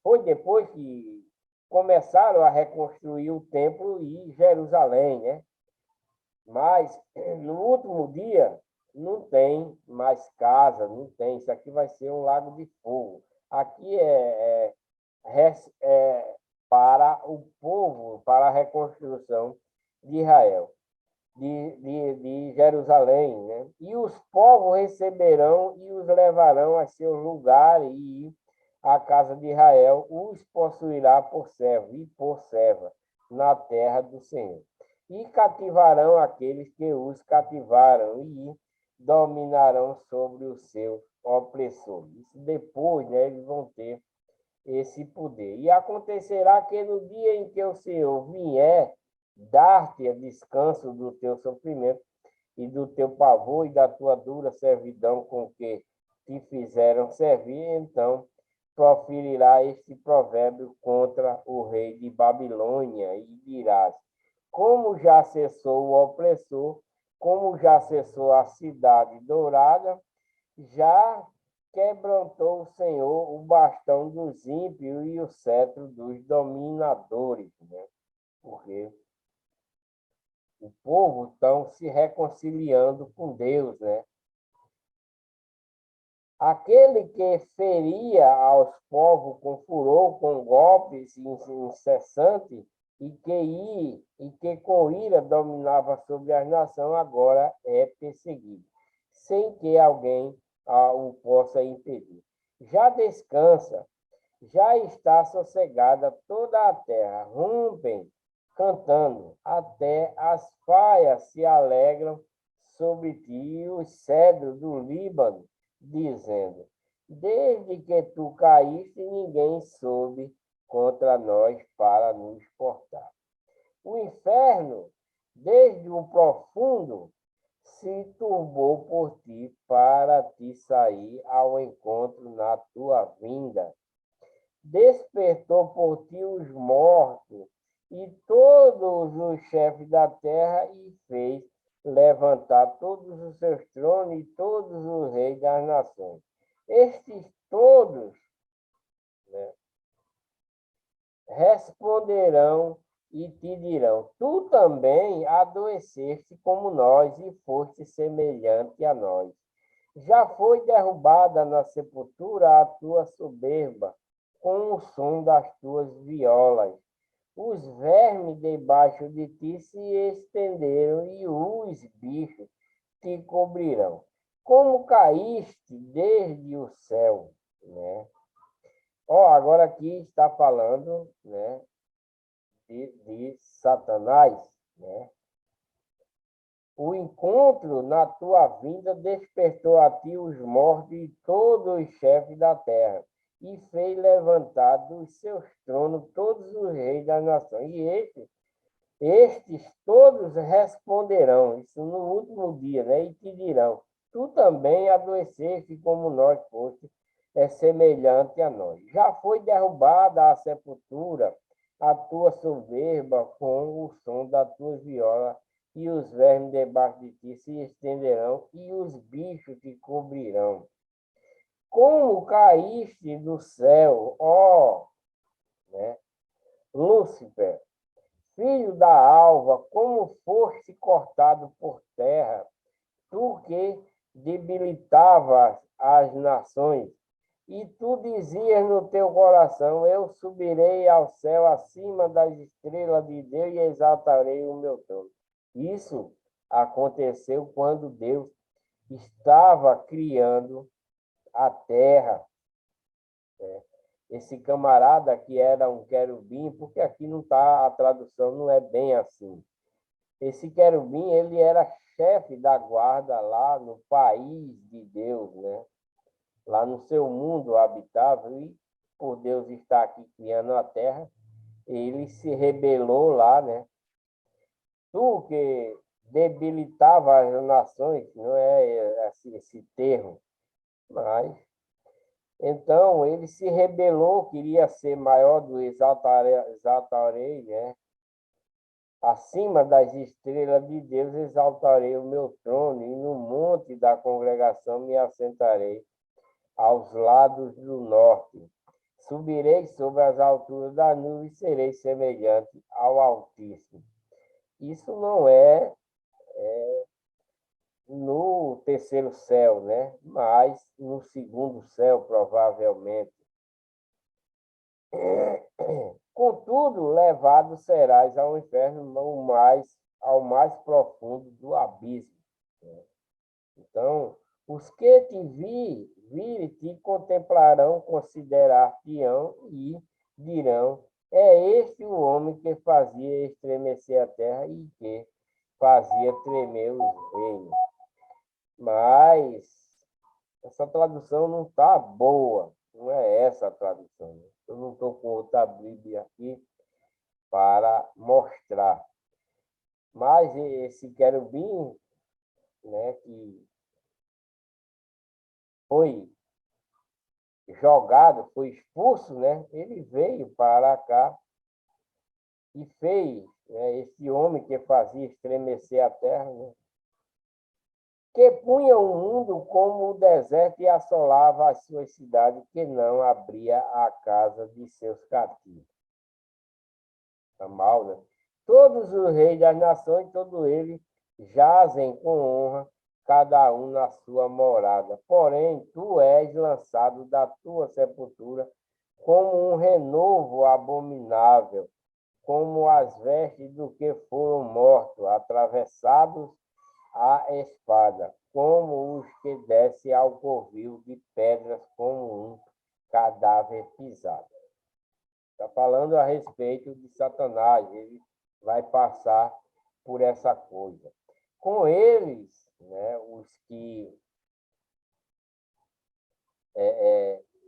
foi depois que começaram a reconstruir o templo e Jerusalém, né? Mas no último dia não tem mais casa, não tem. Isso aqui vai ser um lago de fogo. Aqui é para o povo, para a reconstrução de Israel, de Jerusalém, né? E os povos receberão e os levarão a seus lugares, e a casa de Israel os possuirá por servo e por serva na terra do Senhor. E cativarão aqueles que os cativaram, e dominarão sobre os seus opressores. Isso depois, né, eles vão ter esse poder. E acontecerá que no dia em que o Senhor vier dar-te descanso do teu sofrimento e do teu pavor e da tua dura servidão com que te fizeram servir, então proferirá este provérbio contra o rei de Babilônia e dirás: como já cessou o opressor, como já cessou a cidade dourada, já quebrantou o Senhor o bastão dos ímpios e o cetro dos dominadores, né? Porque o povo estão se reconciliando com Deus, né? Aquele que feria aos povos com furor, com golpes incessantes, e que com ira dominava sobre as nações, agora é perseguido, sem que alguém o possa impedir. Já descansa, já está sossegada toda a terra, rompem, cantando, até as faias se alegram sobre ti, e os cedros do Líbano, dizendo: desde que tu caíste, ninguém soube contra nós para nos portar. O inferno, desde o profundo, se turbou por ti para te sair ao encontro na tua vinda. Despertou por ti os mortos e todos os chefes da terra e fez levantar todos os seus tronos e todos os reis das nações. Estes todos, né, responderão e te dirão: tu também adoeceste como nós e foste semelhante a nós. Já foi derrubada na sepultura a tua soberba, com o som das tuas violas. Os vermes debaixo de ti se estenderam e os bichos te cobrirão. Como caíste desde o céu, né? Agora aqui está falando, né, de Satanás, né? O encontro na tua vinda despertou a ti os mortos e todos os chefes da terra, e fez levantar dos seus tronos todos os reis das nações. E estes todos responderão, isso no último dia, né? E te dirão: tu também adoeceste como nós foste, semelhante a nós. Já foi derrubada a sepultura, a tua soberba com o som da tua viola, e os vermes debaixo de ti se estenderão, e os bichos te cobrirão. Como caíste do céu, né, Lúcifer, filho da alva, como foste cortado por terra, tu que debilitavas as nações, e tu dizias no teu coração: eu subirei ao céu acima das estrelas de Deus e exaltarei o meu trono. Isso aconteceu quando Deus estava criando a terra. Esse camarada que era um querubim, porque aqui não está, a tradução não é bem assim. Esse querubim, ele era chefe da guarda lá no país de Deus, né? Lá no seu mundo habitável, e por Deus estar aqui criando a terra, ele se rebelou lá, né? Tu que debilitava as nações, não é esse termo, mas então ele se rebelou, queria ser maior do exaltarei, né? Acima das estrelas de Deus exaltarei o meu trono, e no monte da congregação me assentarei aos lados do norte. Subirei sobre as alturas da nuvem e serei semelhante ao Altíssimo. Isso não é no terceiro céu, né? Mas no segundo céu, provavelmente. Contudo, levado serás ao inferno, ao mais profundo do abismo. Então, os que te virem te contemplarão, considerar-te-ão e dirão: é este o homem que fazia estremecer a terra e que fazia tremer os reinos. Mas essa tradução não está boa, não é essa a tradução. Eu não estou com outra Bíblia aqui para mostrar. Mas esse querubim, né, que foi jogado, foi expulso, né, ele veio para cá e fez, né, esse homem que fazia estremecer a terra, né, que punha o mundo como o deserto e assolava as suas cidades, que não abria a casa de seus cativos. Está mal, né? Todos os reis das nações, todos eles jazem com honra, cada um na sua morada. Porém, tu és lançado da tua sepultura como um renovo abominável. como as vestes do que foram mortos, atravessados a espada, como os que descem ao covil de pedras, como um cadáver pisado. Está falando a respeito de Satanás, ele vai passar por essa coisa. Com eles, né, os que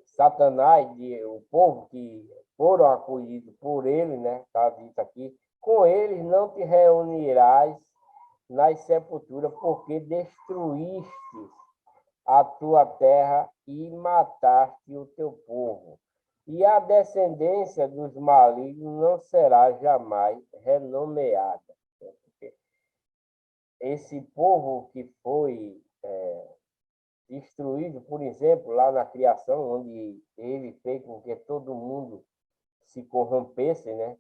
Satanás, o povo que foram acolhidos por ele, né, está dito aqui, com eles não te reunirás nas sepulturas, porque destruíste a tua terra e mataste o teu povo. E a descendência dos malignos não será jamais renomeada. Esse povo que foi destruído, por exemplo, lá na criação, onde ele fez com que todo mundo se corrompesse, né?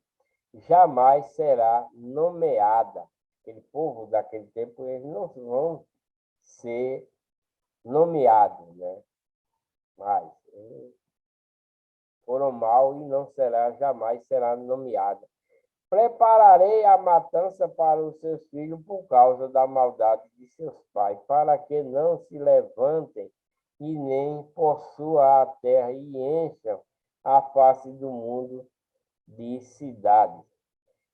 Jamais será nomeada. Aquele povo daquele tempo, eles não vão ser nomeados, né? Mas foram mal e não será, jamais será nomeada. Prepararei a matança para os seus filhos por causa da maldade de seus pais, para que não se levantem e nem possuam a terra e encham a face do mundo de cidades.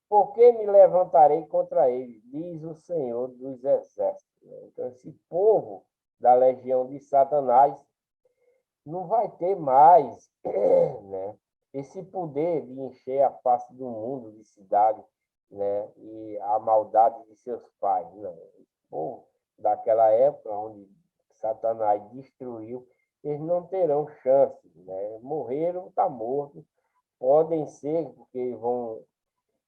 Porque me levantarei contra eles, diz o Senhor dos Exércitos. Então, esse povo da legião de Satanás não vai ter mais, né, esse poder de encher a face do mundo, de cidade, né, e a maldade de seus pais. Não. O povo daquela época, onde Satanás destruiu, eles não terão chance. Né? Morreram, está morto. Podem ser, porque vão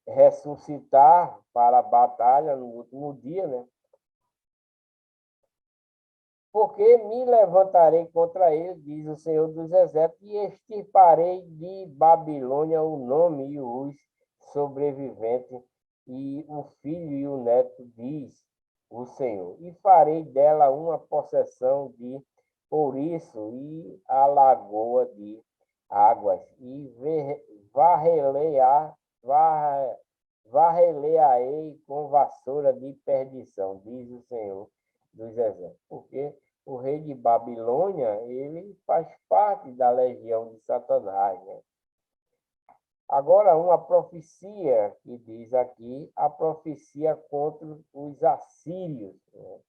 ressuscitar para a batalha no último dia, né? Porque me levantarei contra ele, diz o Senhor dos Exércitos, e extirparei de Babilônia o nome e os sobreviventes, e o filho e o neto, diz o Senhor. E farei dela uma possessão de ouriço e a lagoa de águas, e varrelearei com vassoura de perdição, diz o Senhor dos Exércitos. Porque o rei de Babilônia, ele faz parte da legião de Satanás, né? Agora, uma profecia que diz aqui, a profecia contra os assírios. Né?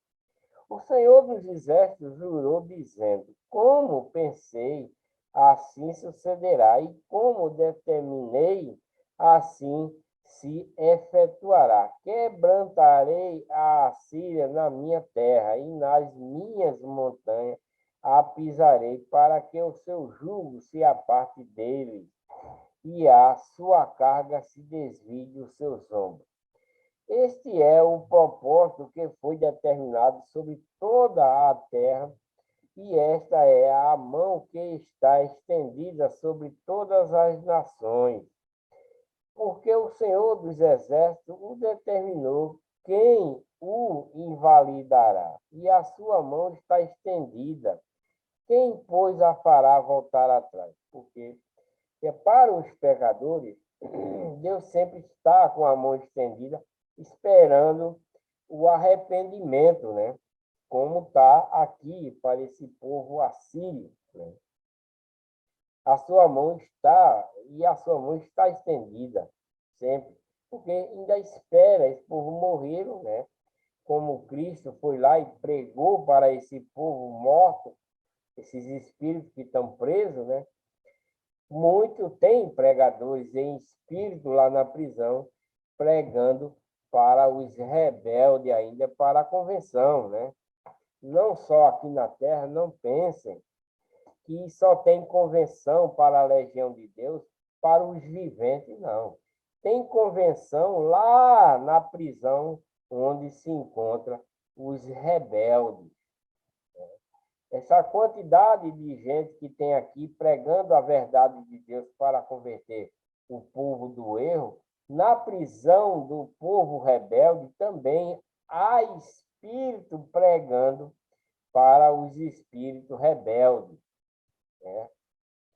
O Senhor dos Exércitos jurou, dizendo: como pensei, assim sucederá, e como determinei, assim se efetuará. Quebrantarei a Assíria na minha terra, e nas minhas montanhas a pisarei, para que o seu jugo se aparte dele, e a sua carga se desvie dos seus ombros. Este é o propósito que foi determinado sobre toda a terra, e esta é a mão que está estendida sobre todas as nações. Porque o Senhor dos Exércitos o determinou, quem o invalidará? E a sua mão está estendida. Quem, pois, a fará voltar atrás? Porque para os pecadores, Deus sempre está com a mão estendida, esperando o arrependimento, né? Como está aqui para esse povo assírio. Né? A sua mão está estendida sempre, porque ainda espera, esse povo morreram, né? Como Cristo foi lá e pregou para esse povo morto, esses espíritos que estão presos, né? Muito tem pregadores em espírito lá na prisão, pregando para os rebeldes ainda, para a convenção, né? Não só aqui na terra, não pensem que só tem convenção para a legião de Deus, para os viventes, não. Tem convenção lá na prisão, onde se encontra os rebeldes. Essa quantidade de gente que tem aqui pregando a verdade de Deus para converter o povo do erro, na prisão do povo rebelde também há espírito pregando para os espíritos rebeldes. Né?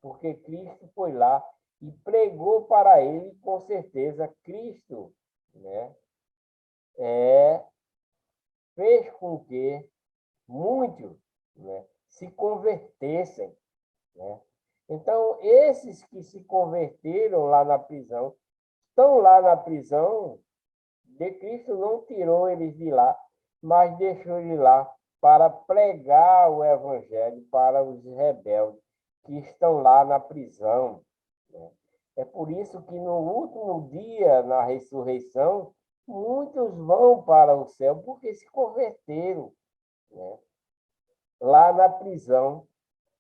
Porque Cristo foi lá e pregou para ele, com certeza, Cristo, né? Fez com que muitos, né, se convertessem, né? Então, esses que se converteram lá na prisão, estão lá na prisão, de Cristo não tirou eles de lá, mas deixou eles lá para pregar o evangelho para os rebeldes que estão lá na prisão, né? É por isso que no último dia, na ressurreição, muitos vão para o céu porque se converteram, né? Lá na prisão,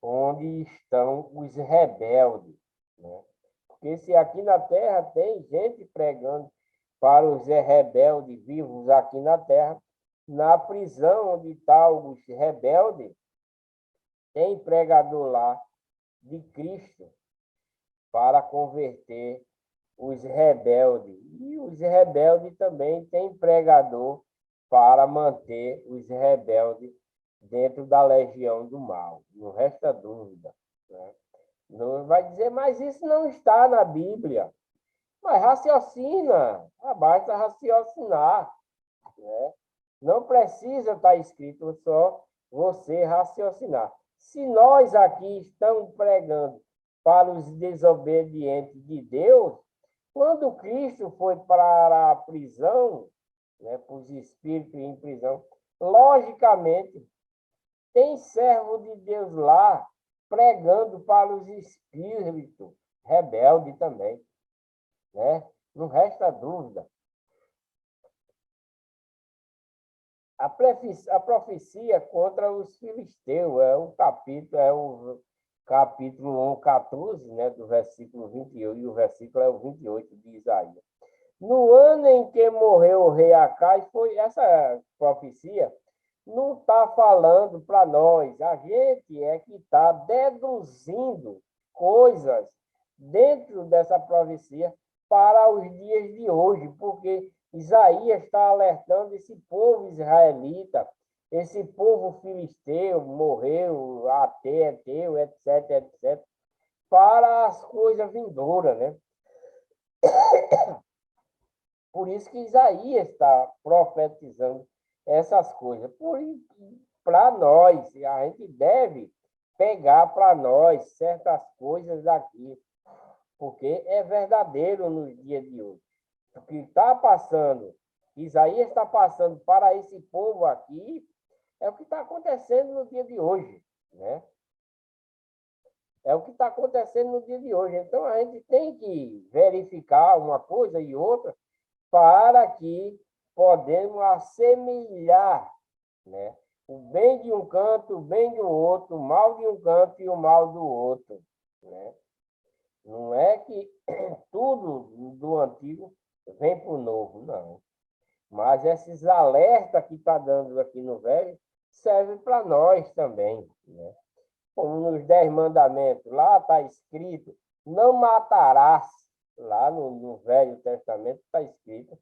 onde estão os rebeldes, né? Porque se aqui na terra tem gente pregando para os rebeldes vivos aqui na terra, na prisão onde estão os rebeldes, tem pregador lá de Cristo para converter os rebeldes. E os rebeldes também têm pregador para manter os rebeldes dentro da legião do mal. Não resta dúvida, né? Não vai dizer, mas isso não está na Bíblia. Mas raciocina, basta raciocinar, né? Não precisa estar escrito, só você raciocinar. Se nós aqui estamos pregando para os desobedientes de Deus, quando Cristo foi para a prisão, né, para os espíritos em prisão, logicamente, tem servo de Deus lá pregando para os espíritos rebeldes também, né? Não resta dúvida. A profecia contra os filisteus é o capítulo 14, né, do versículo 28, e o versículo é o 28 de Isaías. No ano em que morreu o rei Acais, foi essa profecia não está falando para nós. A gente é que está deduzindo coisas dentro dessa profecia para os dias de hoje, porque Isaías está alertando esse povo israelita, esse povo filisteu, morreu, ateu, etc., etc., para as coisas vindouras, né? Por isso que Isaías está profetizando essas coisas. Para nós, a gente deve pegar para nós certas coisas daqui, porque é verdadeiro nos dias de hoje. O que está passando, Isaías está passando para esse povo aqui, é o que está acontecendo no dia de hoje, né? É o que está acontecendo no dia de hoje. Então, a gente tem que verificar uma coisa e outra para que podemos assemelhar, né, o bem de um canto, o bem do outro, o mal de um canto e o mal do outro, né? Não é que tudo do antigo vem para o novo, não. Mas esses alertas que está dando aqui no velho servem para nós também, né? Como nos 10 mandamentos, lá está escrito, não matarás. Lá no Velho Testamento está escrito,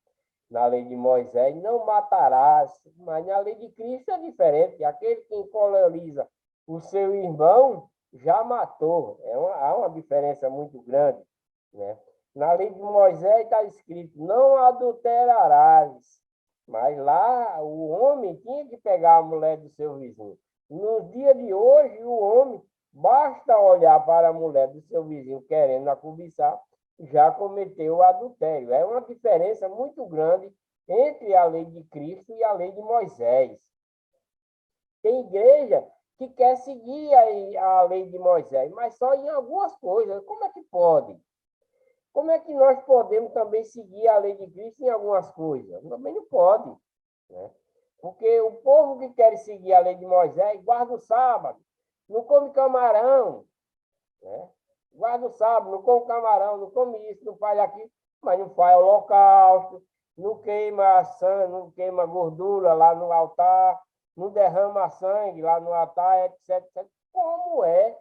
na lei de Moisés, não matarás. Mas na lei de Cristo é diferente. Aquele que encoleriza o seu irmão já matou. Há uma diferença muito grande, né? Na lei de Moisés está escrito, não adulterarás. Mas lá o homem tinha que pegar a mulher do seu vizinho. No dia de hoje, o homem, basta olhar para a mulher do seu vizinho querendo a cobiçar, já cometeu o adultério. É uma diferença muito grande entre a lei de Cristo e a lei de Moisés. Tem igreja que quer seguir a lei de Moisés, mas só em algumas coisas. Como é que pode? Como é que nós podemos também seguir a lei de Cristo em algumas coisas? Também não pode, né? Porque o povo que quer seguir a lei de Moisés guarda o sábado, não come camarão, né? Guarda o sábado, não come camarão, não come isso, não faz aquilo, mas não faz holocausto, não queima sangue, não queima gordura lá no altar, não derrama sangue lá no altar, etc, etc. Como é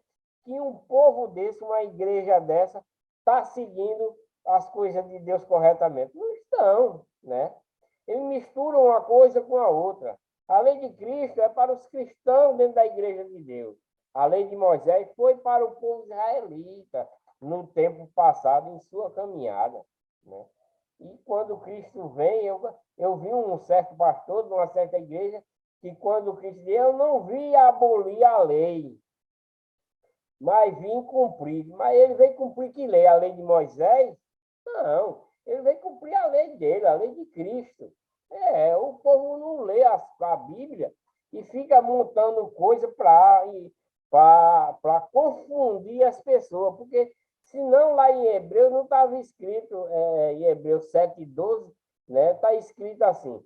que um povo desse, uma igreja dessa, está seguindo as coisas de Deus corretamente? Não estão, né? Eles misturam uma coisa com a outra. A lei de Cristo é para os cristãos dentro da igreja de Deus. A lei de Moisés foi para o povo israelita. no tempo passado em sua caminhada, né? E quando Cristo vem, eu vi um certo pastor de uma certa igreja que quando Cristo veio, eu não vi abolir a lei, mas vim cumprir. Mas ele veio cumprir que lei? A lei de Moisés? Não, ele veio cumprir a lei dele, a lei de Cristo. O povo não lê a Bíblia e fica montando coisa para confundir as pessoas, porque senão lá em Hebreus não estava escrito, em Hebreus 7:12, né? Está escrito assim: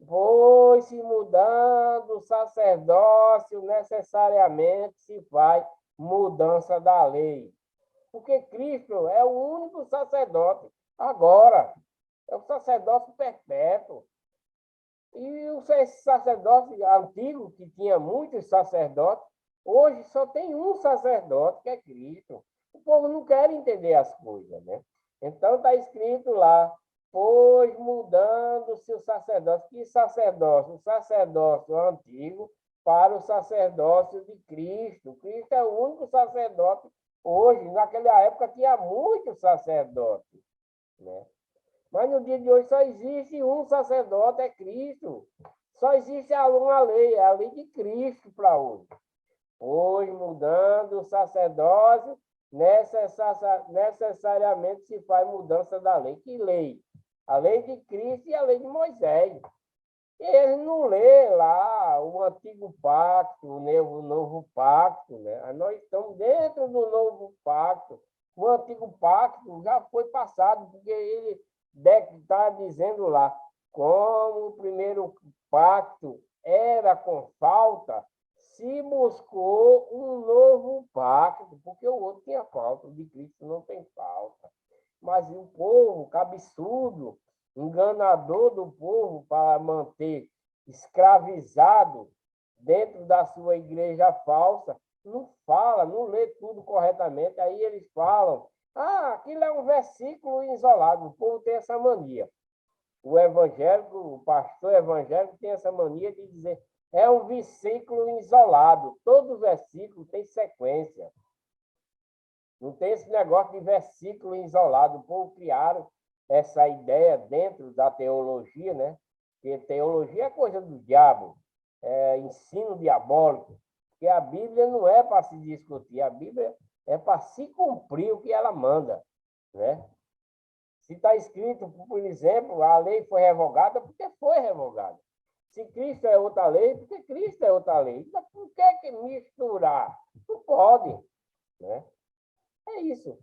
pois se mudando o sacerdócio, necessariamente se faz mudança da lei. Porque Cristo é o único sacerdote agora, é o sacerdócio perpétuo. E o sacerdócio antigo, que tinha muitos sacerdotes, hoje só tem um sacerdote, que é Cristo. O povo não quer entender as coisas, né? Então está escrito lá, pois mudando-se o sacerdócio. Que sacerdócio? O sacerdócio antigo para o sacerdócio de Cristo. Cristo é o único sacerdote hoje. Naquela época tinha muitos sacerdotes, né? Mas no dia de hoje só existe um sacerdote, é Cristo. Só existe uma lei, é a lei de Cristo para hoje. Pois mudando o sacerdócio, necessariamente se faz mudança da lei. Que lei? A lei de Cristo e a lei de Moisés. E eles não lê lá o antigo pacto, o novo pacto, né? Nós estamos dentro do novo pacto. O antigo pacto já foi passado, porque ele está dizendo lá, como o primeiro pacto era com falta, se buscou um novo pacto, porque o outro tinha falta, o de Cristo não tem falta. Mas o povo, cabeçudo, enganador do povo para manter escravizado dentro da sua igreja falsa, não fala, não lê tudo corretamente. Aí eles falam, aquilo é um versículo isolado. O povo tem essa mania. O evangélico, o pastor evangélico tem essa mania de dizer, é um versículo isolado. Todo versículo tem sequência. Não tem esse negócio de versículo isolado. O povo criaram essa ideia dentro da teologia, né? Que teologia é coisa do diabo, é ensino diabólico. Porque a Bíblia não é para se discutir, a Bíblia é para se cumprir o que ela manda, né? Se está escrito, por exemplo, a lei foi revogada, porque foi revogada. Se Cristo é outra lei, porque Cristo é outra lei. Então, por que misturar? Não pode, né? É isso.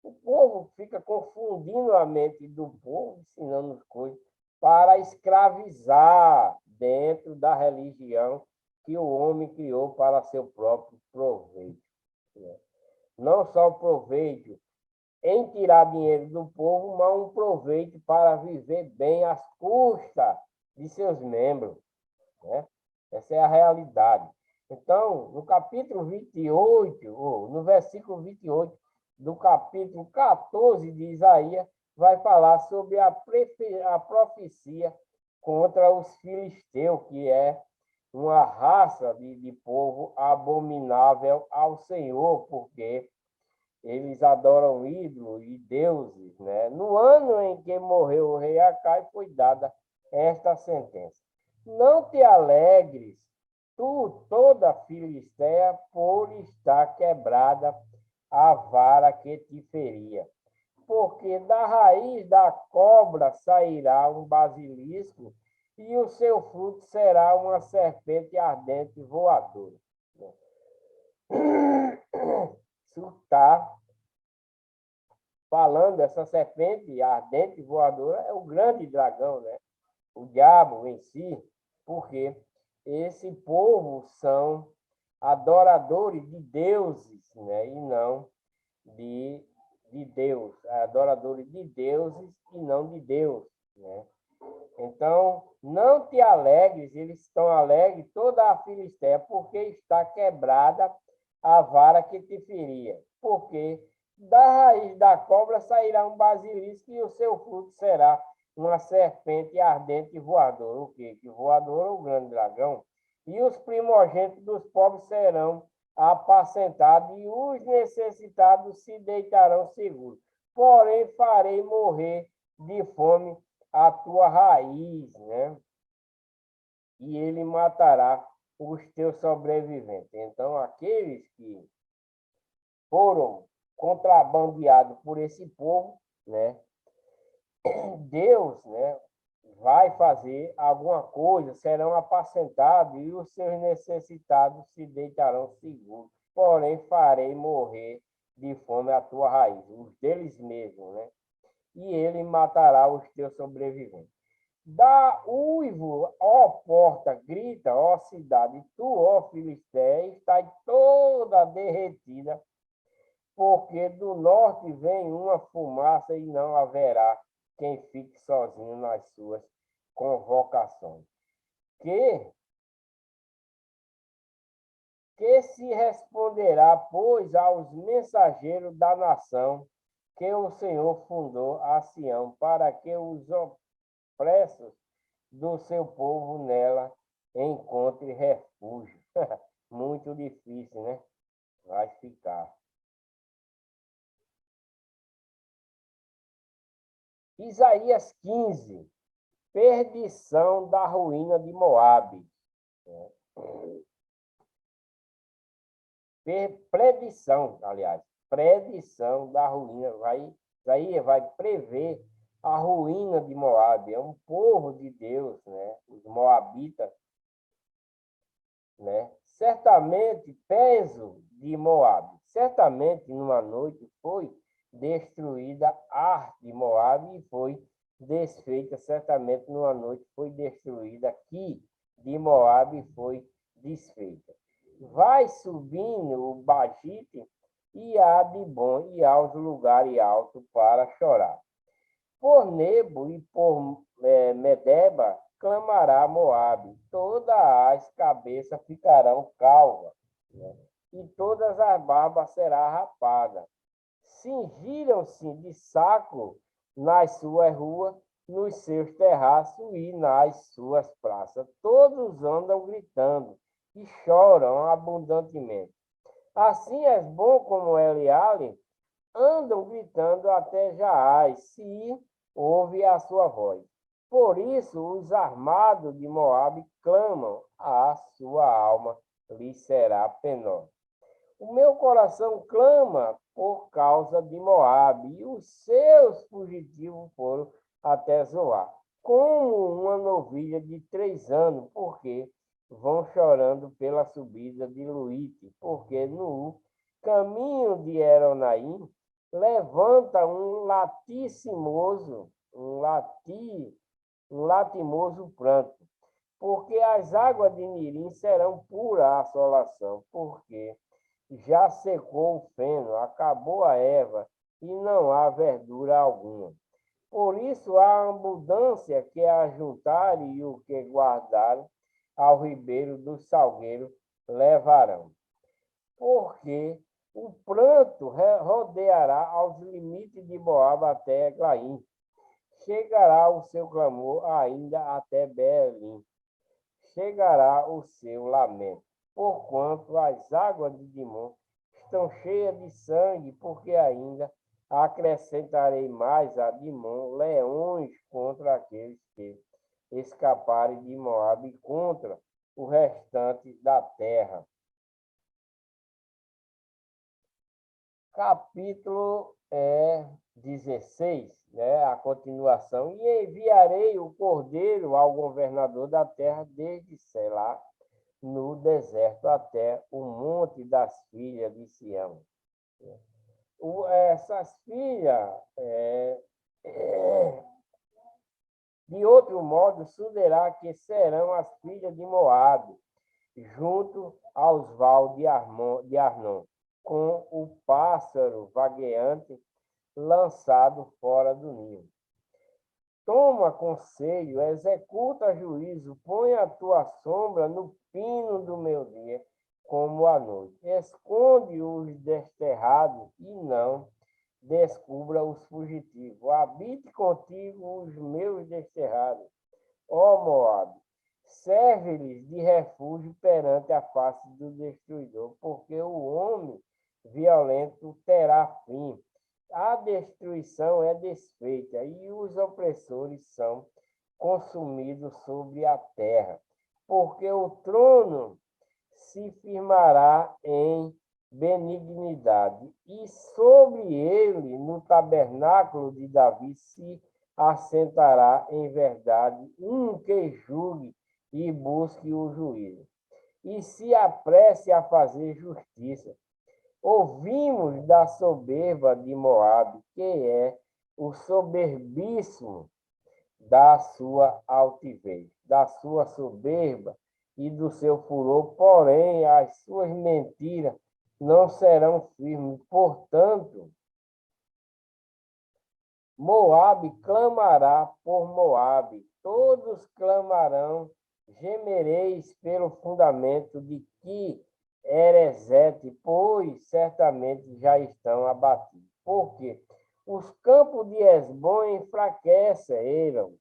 O povo fica confundindo a mente do povo, ensinando coisas para escravizar dentro da religião que o homem criou para seu próprio proveito, né? Não só o proveito em tirar dinheiro do povo, mas um proveito para viver bem às custas de seus membros, né? Essa é a realidade. Então, no capítulo 28, ou no versículo 28 do capítulo 14 de Isaías, vai falar sobre a profecia contra os filisteus, que é uma raça de povo abominável ao Senhor, porque eles adoram ídolos e deuses, né? No ano em que morreu o rei Acai, foi dada esta sentença: não te alegres, tu, toda Filistéia, por estar quebrada a vara que te feria. Porque da raiz da cobra sairá um basilisco, e o seu fruto será uma serpente ardente voadora. Isso está falando, essa serpente ardente voadora é o grande dragão, né? O diabo em si, porque esse povo são adoradores de deuses, né? E não de Deus, adoradores de deuses e não de Deus, né? Então, não te alegres, eles estão alegres, toda a Filistéia, porque está quebrada a vara que te feria. Porque da raiz da cobra sairá um basilisco e o seu fruto será uma serpente ardente e voadora. O quê? Que voador é o grande dragão. E os primogênitos dos pobres serão apacentado, e os necessitados se deitarão seguros. Porém, farei morrer de fome a tua raiz, né? E ele matará os teus sobreviventes. Então, aqueles que foram contrabandeados por esse povo, né? Deus, né, vai fazer alguma coisa, serão apacentados e os seus necessitados se deitarão seguros. Porém, farei morrer de fome a tua raiz, os deles mesmos, né? E ele matará os teus sobreviventes. Dá uivo, ó porta, grita, ó cidade, tu, ó Filistéia, estás toda derretida, porque do norte vem uma fumaça e não haverá quem fique sozinho nas suas convocações. Que se responderá, pois, aos mensageiros da nação que o Senhor fundou a Sião, para que os opressos do seu povo nela encontre refúgio. Muito difícil, né? Vai ficar. Isaías 15, perdição da ruína de Moabe. Predição, aliás, predição da ruína. Isaías vai prever a ruína de Moabe. É um povo de Deus, né? Os moabitas, né? Certamente, peso de Moabe. Certamente, numa noite, foi destruída Ar de Moabe e foi desfeita. Certamente, numa noite, foi destruída aqui de Moabe foi desfeita. Vai subindo o Bagite e a Dibon e aos lugares altos para chorar. Por Nebo e por Medeba clamará Moabe, todas as cabeças ficarão calvas, né? E todas as barbas serão rapadas. Cingiram-se de saco nas suas ruas, nos seus terraços e nas suas praças. Todos andam gritando e choram abundantemente. Assim és bom como Eliale, andam gritando até Jaaz, se ouve a sua voz. Por isso os armados de Moabe clamam, a sua alma lhe será penosa. O meu coração clama por causa de Moabe, e os seus fugitivos foram até Zoar, como uma novilha de 3 anos, porque vão chorando pela subida de Luíte, porque no caminho de Eronaim levanta um latimoso pranto, porque as águas de Nirim serão pura assolação, porque já secou o feno, acabou a erva, e não há verdura alguma. Por isso a abundância que ajuntarem e o que guardarem ao ribeiro do salgueiro levarão. Porque o pranto rodeará aos limites de Moabe até Eglaim. Chegará o seu clamor ainda até Belim. Chegará o seu lamento, porquanto as águas de Dimon estão cheias de sangue, porque ainda acrescentarei mais a Dimon leões contra aqueles que escaparem de Moabe e contra o restante da terra. Capítulo 16, né, a continuação. E enviarei o cordeiro ao governador da terra desde Selá, no deserto, até o monte das filhas de Sião. Essas filhas, de outro modo, suderá que serão as filhas de Moabe, junto aos vales de Arnon, com o pássaro vagueante lançado fora do ninho. Toma conselho, executa juízo, põe a tua sombra no pino do meu dia, como a noite. Esconde os desterrados e não descubra os fugitivos. Habite contigo os meus desterrados, ó Moabe. serve-lhes de refúgio perante a face do destruidor, porque o homem violento terá fim. A destruição é desfeita e os opressores são consumidos sobre a terra, porque o trono se firmará em benignidade, e sobre ele, no tabernáculo de Davi, se assentará em verdade um que julgue e busque o juízo, e se apresse a fazer justiça. Ouvimos da soberba de Moabe, que é o soberbíssimo da sua altivez, da sua soberba e do seu furor, porém as suas mentiras não serão firmes. Portanto, Moabe clamará por Moabe, todos clamarão, gemereis pelo fundamento de que Erezete, pois certamente já estão abatidos. Por quê? Os campos de Esbom enfraqueceram,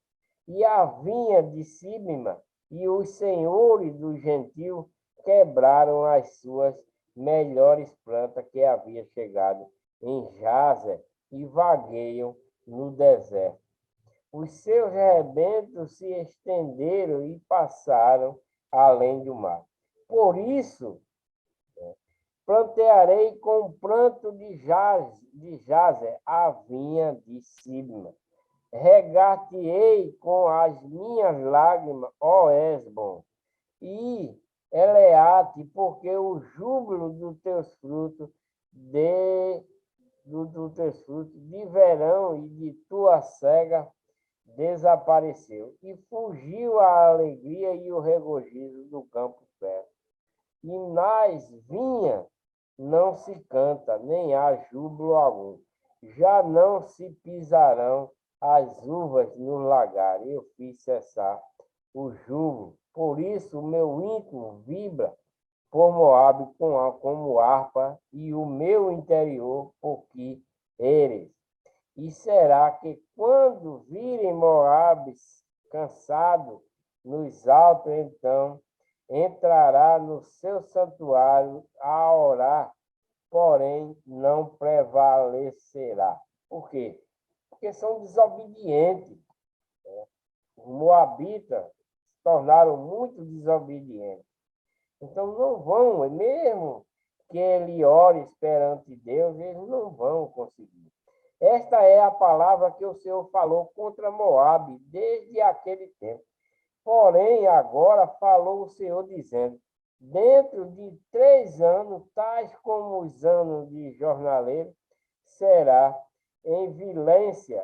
e a vinha de Sibma e os senhores do gentil quebraram as suas melhores plantas que havia chegado em Jazer e vagueiam no deserto. Os seus rebentos se estenderam e passaram além do mar. Por isso, plantearei com pranto de Jazer a vinha de Sibma. Regar-te-ei com as minhas lágrimas, ó Esbom, e Eleate, porque o júbilo dos teus frutos de verão e de tua cega desapareceu, e fugiu a alegria e o regozijo do campo perto. E nas vinhas não se canta, nem há júbilo algum. Já não se pisarão as uvas no lagar. Eu fiz cessar o júbilo. Por isso o meu íntimo vibra por Moabe como harpa, e o meu interior por que eres. E será que quando virem Moabe cansado nos altos, então entrará no seu santuário a orar, porém não prevalecerá. Por quê? Porque são desobedientes. Os moabitas se tornaram muito desobedientes. Então não vão, mesmo que ele ore perante Deus, eles não vão conseguir. Esta é a palavra que o Senhor falou contra Moabe desde aquele tempo. Porém, agora falou o Senhor dizendo: dentro de 3 anos, tais como os anos de jornaleiro, será envilece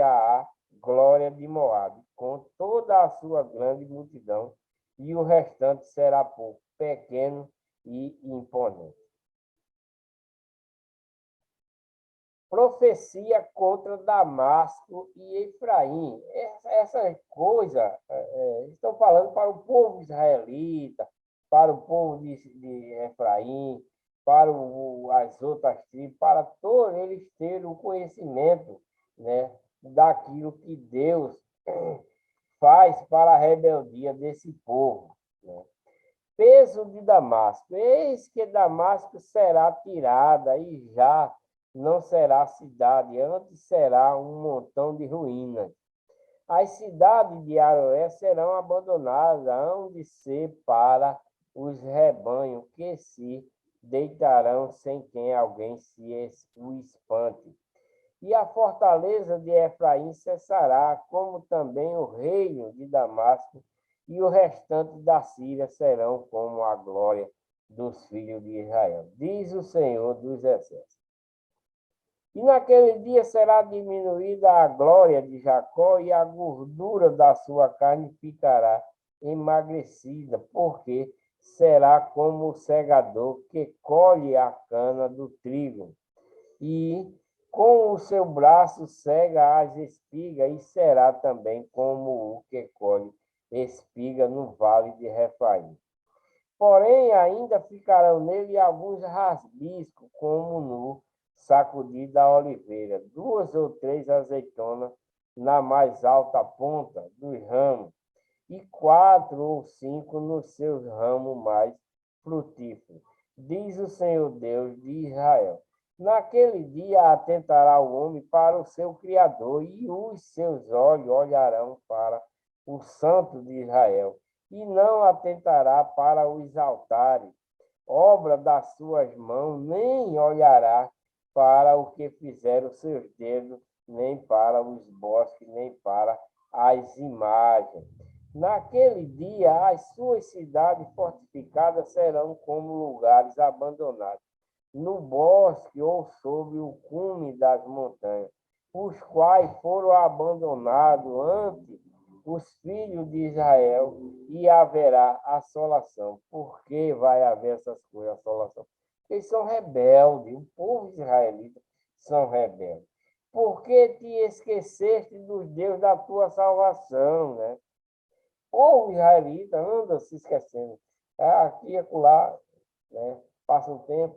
a glória de Moabe, com toda a sua grande multidão, e o restante será pouco, pequeno e imponente. Profecia contra Damasco e Efraim. Essa coisa, estão falando para o povo israelita, para o povo de Efraim, para as outras tribos, para todos eles terem o conhecimento, né, daquilo que Deus faz para a rebeldia desse povo, né? Peso de Damasco. Eis que Damasco será tirada e já não será cidade, antes será um montão de ruínas. As cidades de Aroé serão abandonadas, hão de ser para os rebanhos que se deitarão sem quem alguém o espante. E a fortaleza de Efraim cessará, como também o reino de Damasco, e o restante da Síria serão como a glória dos filhos de Israel, diz o Senhor dos Exércitos. E naquele dia será diminuída a glória de Jacó, e a gordura da sua carne ficará emagrecida, porque será como o segador que colhe a cana do trigo, e com o seu braço cega as espigas, e será também como o que colhe espiga no vale de Refaim. Porém, ainda ficarão nele alguns rasbiscos, como no sacudir da oliveira, 2 ou 3 azeitonas na mais alta ponta dos ramos, e 4 ou 5 nos seus ramos mais frutíferos. Diz o Senhor Deus de Israel. Naquele dia atentará o homem para o seu Criador, e os seus olhos olharão para o Santo de Israel, e não atentará para os altares, obra das suas mãos, nem olhará para o que fizeram os seus dedos, nem para os bosques, nem para as imagens. Naquele dia, as suas cidades fortificadas serão como lugares abandonados, no bosque ou sobre o cume das montanhas, os quais foram abandonados antes os filhos de Israel, e haverá assolação. Por que vai haver essas coisas, assolação? Porque eles são rebeldes, o povo israelita são rebeldes. Porque te esqueceste dos Deus da tua salvação, né? O povo israelita anda se esquecendo. Aqui e acolá, né? Passa um tempo,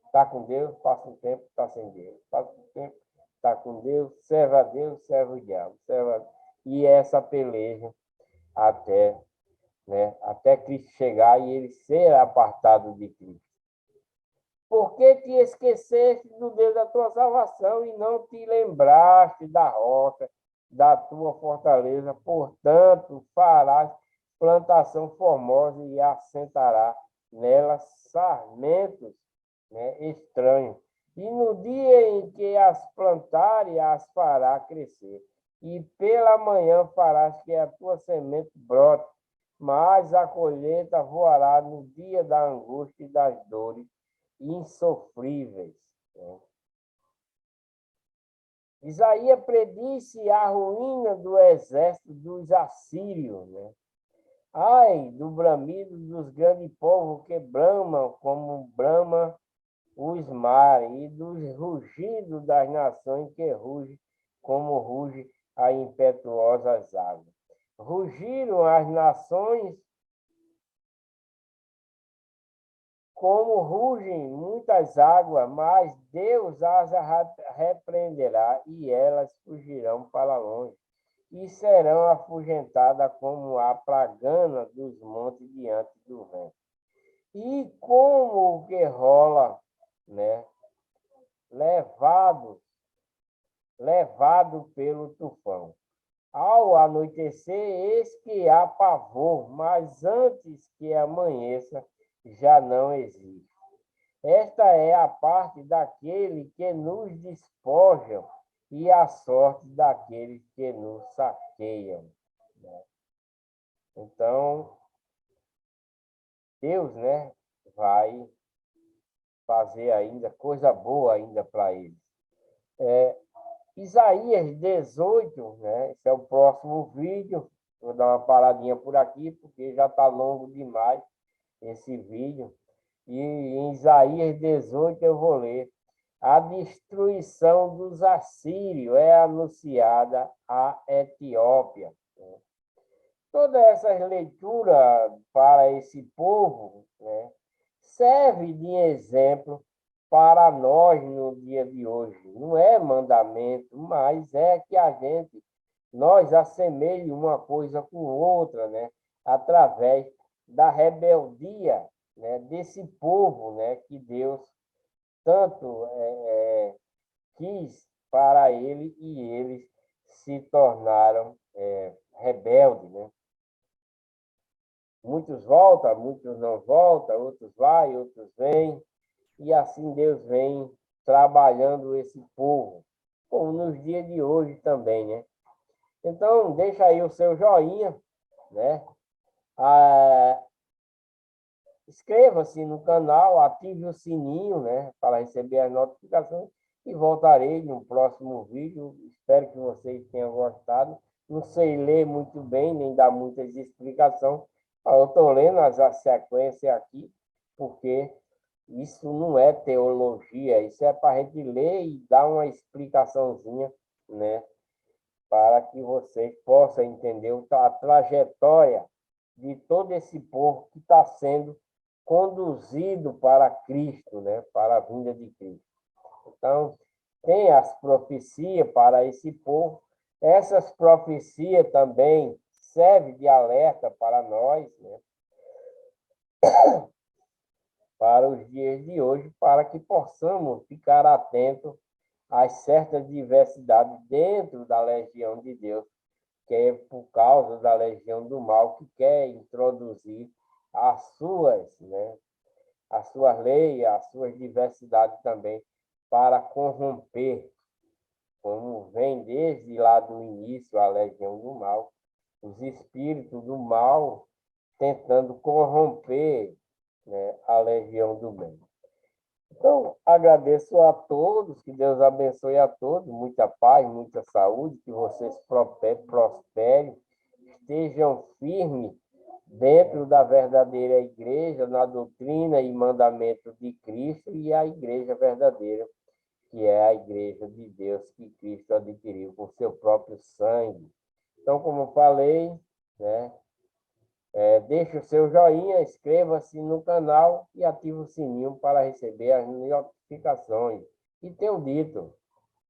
está com Deus, passa um tempo, está sem Deus. Passa um tempo, está com Deus, serve a Deus, serve o diabo. E essa peleja até Cristo chegar e ele ser apartado de Cristo. Porque te esqueceste do Deus da tua salvação e não te lembraste da rocha, da tua fortaleza. Portanto, farás plantação formosa e assentará nela sarmentos, né, estranhos. E no dia em que as plantares, as fará crescer. E pela manhã farás que a tua semente brote, mas a colheita voará no dia da angústia e das dores insofríveis. Né? Isaías predisse a ruína do exército dos assírios. Né? Ai do bramido dos grandes povos que bramam como brama os mares, e dos rugidos das nações que rugem como ruge a impetuosas águas. Rugiram as nações como rugem muitas águas, mas Deus as repreenderá e elas fugirão para longe e serão afugentadas como a plagana dos montes diante do vento. E como o que rola, né, levado pelo tufão. Ao anoitecer, eis que há pavor, mas antes que amanheça, já não existe. Esta é a parte daquele que nos despojam e a sorte daqueles que nos saqueiam. Então, Deus, né, vai fazer ainda coisa boa ainda para eles. Isaías 18, né? Esse é o próximo vídeo. Vou dar uma paradinha por aqui, porque já está longo demais esse vídeo. E em Isaías 18 eu vou ler. A destruição dos assírios é anunciada à Etiópia. Toda essa leitura para esse povo, né, serve de exemplo para nós no dia de hoje. Não é mandamento, mas é que nós assemelhe uma coisa com outra, né? Através da rebeldia, né, desse povo, né, que Deus tanto quis para ele, e eles se tornaram rebeldes, né? Muitos voltam, muitos não voltam, outros vai, outros vêm, e assim Deus vem trabalhando esse povo, como nos dias de hoje também, né? Então, deixa aí o seu joinha, né? Inscreva-se no canal, ative o sininho, né, para receber as notificações, e voltarei no próximo vídeo. Espero que vocês tenham gostado. Não sei ler muito bem, nem dar muitas explicações. Eu estou lendo a sequência aqui, porque isso não é teologia, isso é para a gente ler e dar uma explicaçãozinha, né, para que vocês possam entender a trajetória de todo esse povo que está sendo conduzido para Cristo, né, para a vinda de Cristo. Então, tem as profecias para esse povo. Essas profecias também serve de alerta para nós, né? Para os dias de hoje, para que possamos ficar atentos às certas diversidades dentro da legião de Deus, que é por causa da legião do mal que quer introduzir as suas, né, as suas leis, as suas diversidades também, para corromper, como vem desde lá do início a legião do mal, os espíritos do mal tentando corromper, né, a legião do bem. Então, agradeço a todos, que Deus abençoe a todos, muita paz, muita saúde, que vocês prosperem, estejam firmes dentro da verdadeira igreja, na doutrina e mandamento de Cristo e a igreja verdadeira, que é a igreja de Deus que Cristo adquiriu com seu próprio sangue. Então, como eu falei, né, deixe o seu joinha, inscreva-se no canal e ative o sininho para receber as notificações. E tenho dito,